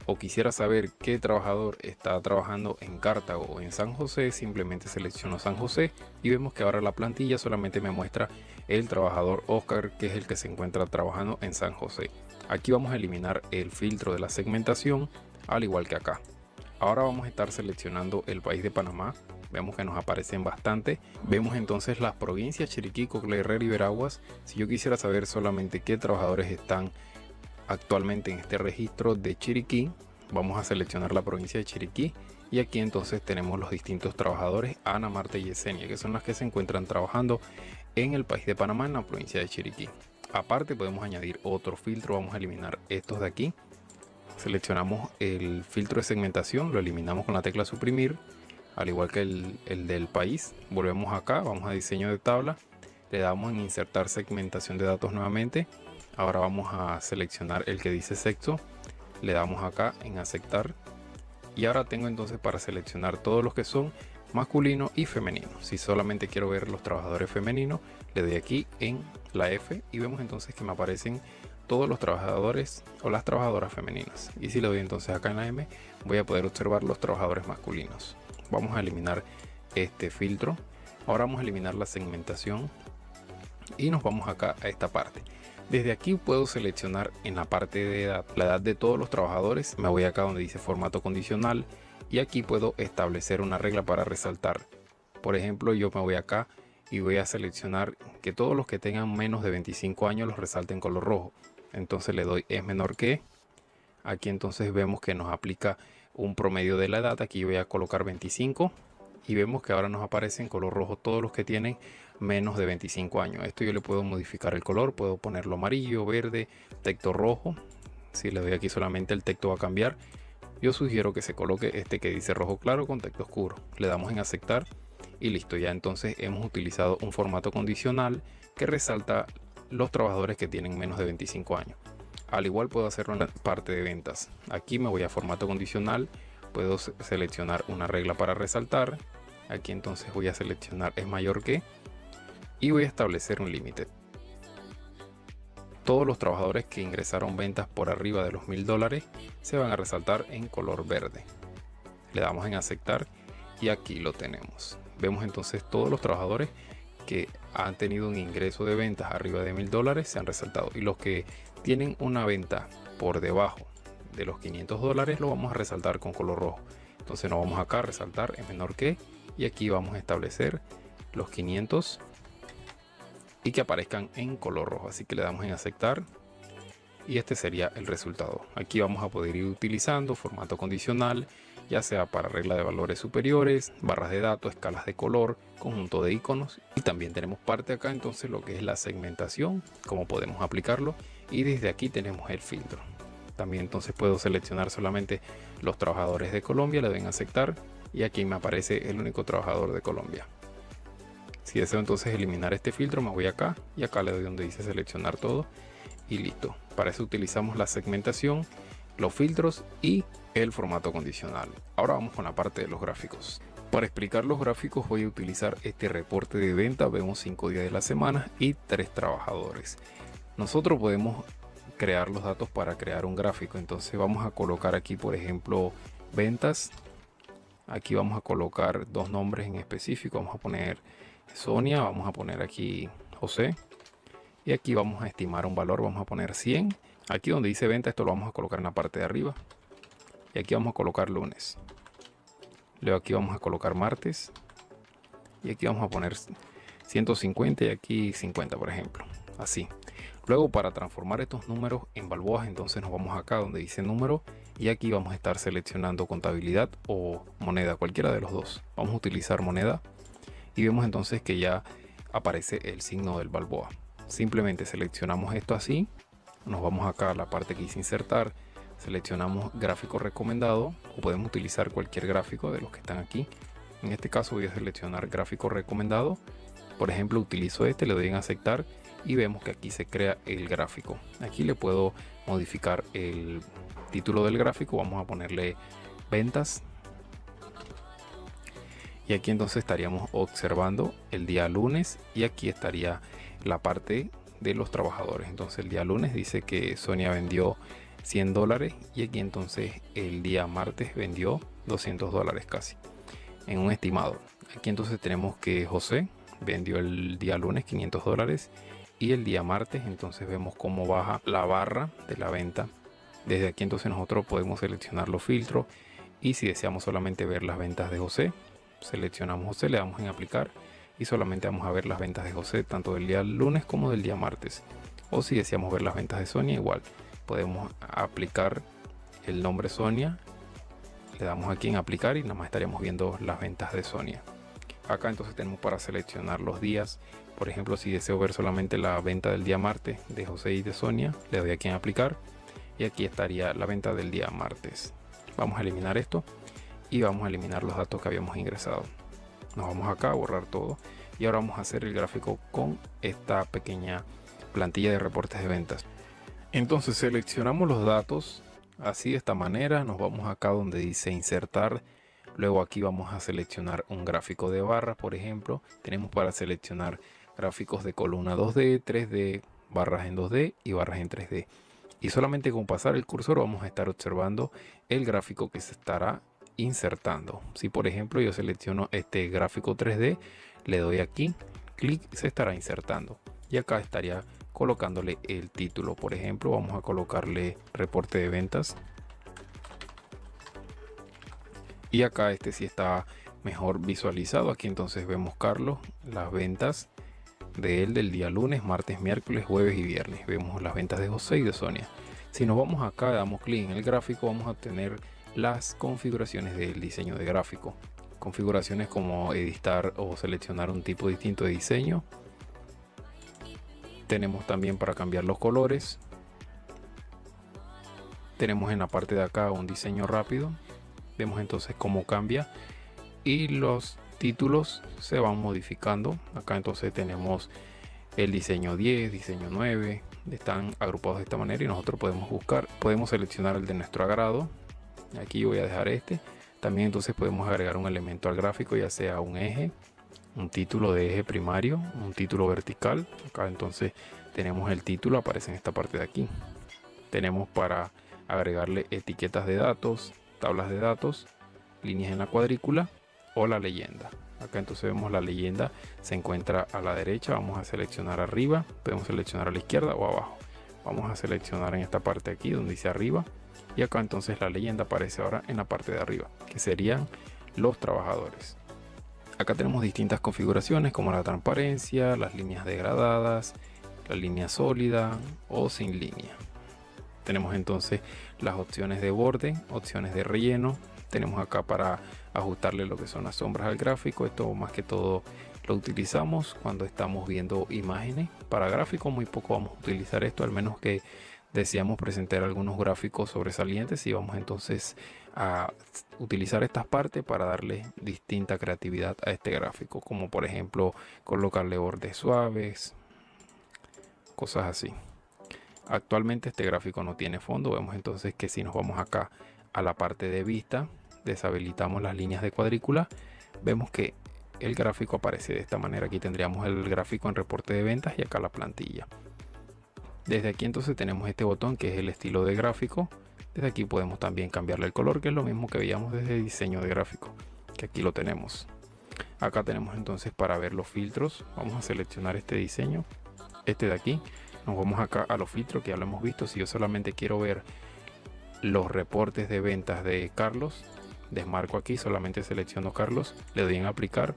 o quisiera saber qué trabajador está trabajando en Cartago o en San José, simplemente selecciono San José y vemos que ahora la plantilla solamente me muestra el trabajador Oscar, que es el que se encuentra trabajando en San José. Aquí vamos a eliminar el filtro de la segmentación, al igual que acá. Ahora vamos a estar seleccionando el país de Panamá. Vemos que nos aparecen bastante. Vemos entonces las provincias Chiriquí, Coclé, Herrera y Veraguas. Si yo quisiera saber solamente qué trabajadores están actualmente en este registro de Chiriquí, vamos a seleccionar la provincia de Chiriquí y aquí entonces tenemos los distintos trabajadores Ana, Marta y Yesenia, que son las que se encuentran trabajando en el país de Panamá, en la provincia de Chiriquí. Aparte podemos añadir otro filtro. Vamos a eliminar estos de aquí. Seleccionamos el filtro de segmentación, lo eliminamos con la tecla suprimir, al igual que el del país. Volvemos acá, vamos a diseño de tabla, le damos en insertar segmentación de datos nuevamente. Ahora vamos a seleccionar el que dice sexo, le damos acá en aceptar y ahora tengo entonces para seleccionar todos los que son masculino y femenino. Si solamente quiero ver los trabajadores femeninos, le doy aquí en la F y vemos entonces que me aparecen todos los trabajadores o las trabajadoras femeninas. Y si le doy entonces acá en la M, voy a poder observar los trabajadores masculinos. Vamos a eliminar este filtro. Ahora vamos a eliminar la segmentación y nos vamos acá a esta parte. Desde aquí puedo seleccionar en la parte de edad, la edad de todos los trabajadores. Me voy acá donde dice formato condicional y aquí puedo establecer una regla para resaltar. Por ejemplo, yo me voy acá y voy a seleccionar que todos los que tengan menos de 25 años los resalte en color rojo. Entonces le doy es menor que. Aquí entonces vemos que nos aplica un promedio de la edad. Aquí voy a colocar 25 y vemos que ahora nos aparece en color rojo todos los que tienen menos de 25 años. Esto yo le puedo modificar el color, puedo ponerlo amarillo, verde, texto rojo. Si le doy aquí solamente el texto va a cambiar. Yo sugiero que se coloque este que dice rojo claro con texto oscuro. Le damos en aceptar y listo. Ya entonces hemos utilizado un formato condicional que resalta los trabajadores que tienen menos de 25 años. Al igual puedo hacerlo en la parte de ventas. Aquí me voy a formato condicional, puedo seleccionar una regla para resaltar. Aquí entonces voy a seleccionar es mayor que y voy a establecer un límite. Todos los trabajadores que ingresaron ventas por arriba de los $1000 se van a resaltar en color verde. Le damos en aceptar y aquí lo tenemos. Vemos entonces todos los trabajadores que han tenido un ingreso de ventas arriba de $1000 se han resaltado, y los que tienen una venta por debajo de los $500 lo vamos a resaltar con color rojo. Entonces nos vamos acá a resaltar es menor que y aquí vamos a establecer los 500 y que aparezcan en color rojo. Así que le damos en aceptar y este sería el resultado. Aquí vamos a poder ir utilizando formato condicional, ya sea para regla de valores superiores, barras de datos, escalas de color, conjunto de iconos, y también tenemos parte acá entonces lo que es la segmentación, cómo podemos aplicarlo, y desde aquí tenemos el filtro. También entonces puedo seleccionar solamente los trabajadores de Colombia, le doy en aceptar y aquí me aparece el único trabajador de Colombia. Si deseo entonces eliminar este filtro, me voy acá y acá le doy donde dice seleccionar todo y listo. Para eso utilizamos la segmentación, los filtros y el formato condicional. Ahora vamos con la parte de los gráficos. Para explicar los gráficos voy a utilizar este reporte de venta. Vemos 5 días de la semana y 3 trabajadores. Nosotros podemos crear los datos para crear un gráfico. Entonces vamos a colocar aquí, por ejemplo, ventas. Aquí vamos a colocar 2 nombres en específico. Vamos a poner Sonia, vamos a poner aquí José. Y aquí vamos a estimar un valor, vamos a poner 100. Aquí donde dice venta, esto lo vamos a colocar en la parte de arriba. Y aquí vamos a colocar lunes. Luego aquí vamos a colocar martes. Y aquí vamos a poner 150 y aquí 50, por ejemplo. Así. Luego, para transformar estos números en balboas, entonces nos vamos acá donde dice número. Y aquí vamos a estar seleccionando contabilidad o moneda, cualquiera de los dos. Vamos a utilizar moneda. Y vemos entonces que ya aparece el signo del balboa. Simplemente seleccionamos esto así. Nos vamos acá a la parte que dice insertar. Seleccionamos gráfico recomendado o podemos utilizar cualquier gráfico de los que están aquí. En este caso voy a seleccionar gráfico recomendado. Por ejemplo, utilizo este, le doy en aceptar y vemos que aquí se crea el gráfico. Aquí le puedo modificar el título del gráfico. Vamos a ponerle ventas. Y aquí entonces estaríamos observando el día lunes y aquí estaría la parte de los trabajadores. Entonces el día lunes dice que Sonia vendió $100 y aquí entonces el día martes vendió $200 casi en un estimado. Aquí entonces tenemos que José vendió el día lunes $500 y el día martes entonces vemos cómo baja la barra de la venta. Desde aquí entonces nosotros podemos seleccionar los filtros y si deseamos solamente ver las ventas de José, seleccionamos José, le damos en aplicar y solamente vamos a ver las ventas de José tanto del día lunes como del día martes. O si deseamos ver las ventas de Sonia, igual podemos aplicar el nombre Sonia, le damos aquí en aplicar y nada más estaríamos viendo las ventas de Sonia. Acá entonces tenemos para seleccionar los días. Por ejemplo, si deseo ver solamente la venta del día martes de José y de Sonia, le doy aquí en aplicar y aquí estaría la venta del día martes. Vamos a eliminar esto y vamos a eliminar los datos que habíamos ingresado. Nos vamos acá a borrar todo y ahora vamos a hacer el gráfico con esta pequeña plantilla de reportes de ventas. Entonces seleccionamos los datos así de esta manera, nos vamos acá donde dice insertar, luego aquí vamos a seleccionar un gráfico de barras. Por ejemplo, tenemos para seleccionar gráficos de columna 2D, 3D, barras en 2D y barras en 3D, y solamente con pasar el cursor vamos a estar observando el gráfico que se estará insertando. Si por ejemplo yo selecciono este gráfico 3D, le doy aquí clic, se estará insertando y acá estaría colocándole el título. Por ejemplo, vamos a colocarle reporte de ventas y acá este sí está mejor visualizado. Aquí entonces vemos Carlos, las ventas de él del día lunes, martes, miércoles, jueves y viernes. Vemos las ventas de José y de Sonia. Si nos vamos acá, damos clic en el gráfico, vamos a tener las configuraciones del diseño de gráfico. Configuraciones como editar o seleccionar un tipo distinto de diseño. Tenemos también para cambiar los colores. Tenemos en la parte de acá un diseño rápido. Vemos entonces cómo cambia y los títulos se van modificando. Acá entonces tenemos el diseño 10, diseño 9, están agrupados de esta manera y nosotros podemos buscar, podemos seleccionar el de nuestro agrado. Aquí yo voy a dejar este. También entonces podemos agregar un elemento al gráfico, ya sea un eje, un título de eje primario, un título vertical. Acá entonces tenemos el título, aparece en esta parte de aquí. Tenemos para agregarle etiquetas de datos, tablas de datos, líneas en la cuadrícula o la leyenda. Acá entonces vemos la leyenda se encuentra a la derecha. Vamos a seleccionar arriba, podemos seleccionar a la izquierda o abajo. Vamos a seleccionar en esta parte aquí donde dice arriba y acá entonces la leyenda aparece ahora en la parte de arriba, que serían los trabajadores. Acá tenemos distintas configuraciones como la transparencia, las líneas degradadas, la línea sólida o sin línea. Tenemos entonces las opciones de borde, opciones de relleno. Tenemos acá para ajustarle lo que son las sombras al gráfico. Esto más que todo lo utilizamos cuando estamos viendo imágenes. Para gráficos muy poco vamos a utilizar esto, al menos que deseamos presentar algunos gráficos sobresalientes y vamos entonces a utilizar estas partes para darle distinta creatividad a este gráfico, como por ejemplo colocarle bordes suaves, cosas así. Actualmente este gráfico no tiene fondo. Vemos entonces que si nos vamos acá a la parte de vista, deshabilitamos las líneas de cuadrícula, vemos que el gráfico aparece de esta manera. Aquí tendríamos el gráfico en reporte de ventas y acá la plantilla. Desde aquí entonces tenemos este botón que es el estilo de gráfico. Desde aquí podemos también cambiarle el color, que es lo mismo que veíamos desde el diseño de gráfico, que aquí lo tenemos. Acá tenemos entonces para ver los filtros. Vamos a seleccionar este diseño, este de aquí. Nos vamos acá a los filtros, que ya lo hemos visto. Si yo solamente quiero ver los reportes de ventas de Carlos, desmarco aquí, solamente selecciono Carlos, le doy en aplicar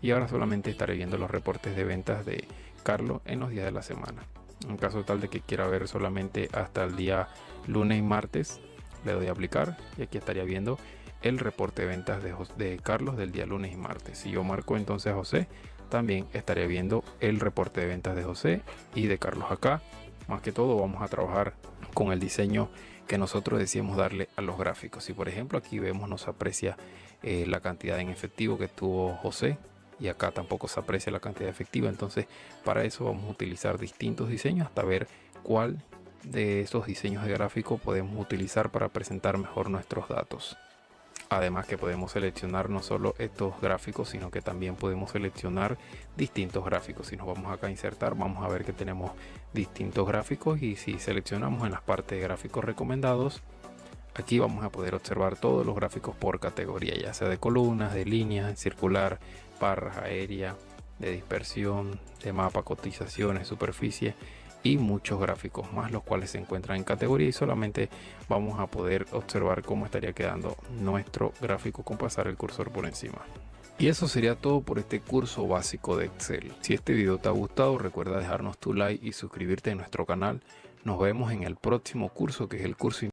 y ahora solamente estaré viendo los reportes de ventas de Carlos en los días de la semana. En caso tal de que quiera ver solamente hasta el día lunes y martes, le doy a aplicar y aquí estaría viendo el reporte de ventas de Carlos del día lunes y martes. Si yo marco entonces a José, también estaré viendo el reporte de ventas de José y de Carlos acá. Más que todo vamos a trabajar con el diseño que nosotros decíamos darle a los gráficos. Si por ejemplo aquí vemos, nos aprecia la cantidad en efectivo que tuvo José y acá tampoco se aprecia la cantidad efectiva, entonces para eso vamos a utilizar distintos diseños hasta ver cuál de esos diseños de gráfico podemos utilizar para presentar mejor nuestros datos. Además que podemos seleccionar no solo estos gráficos, sino que también podemos seleccionar distintos gráficos. Si nos vamos acá a insertar, vamos a ver que tenemos distintos gráficos y si seleccionamos en las partes de gráficos recomendados, aquí vamos a poder observar todos los gráficos por categoría, ya sea de columnas, de líneas, circular, barras, aérea, de dispersión, de mapa, cotizaciones, superficie y muchos gráficos más, los cuales se encuentran en categoría y solamente vamos a poder observar cómo estaría quedando nuestro gráfico con pasar el cursor por encima. Y eso sería todo por este curso básico de Excel. Si este video te ha gustado, recuerda dejarnos tu like y suscribirte a nuestro canal. Nos vemos en el próximo curso, que es el curso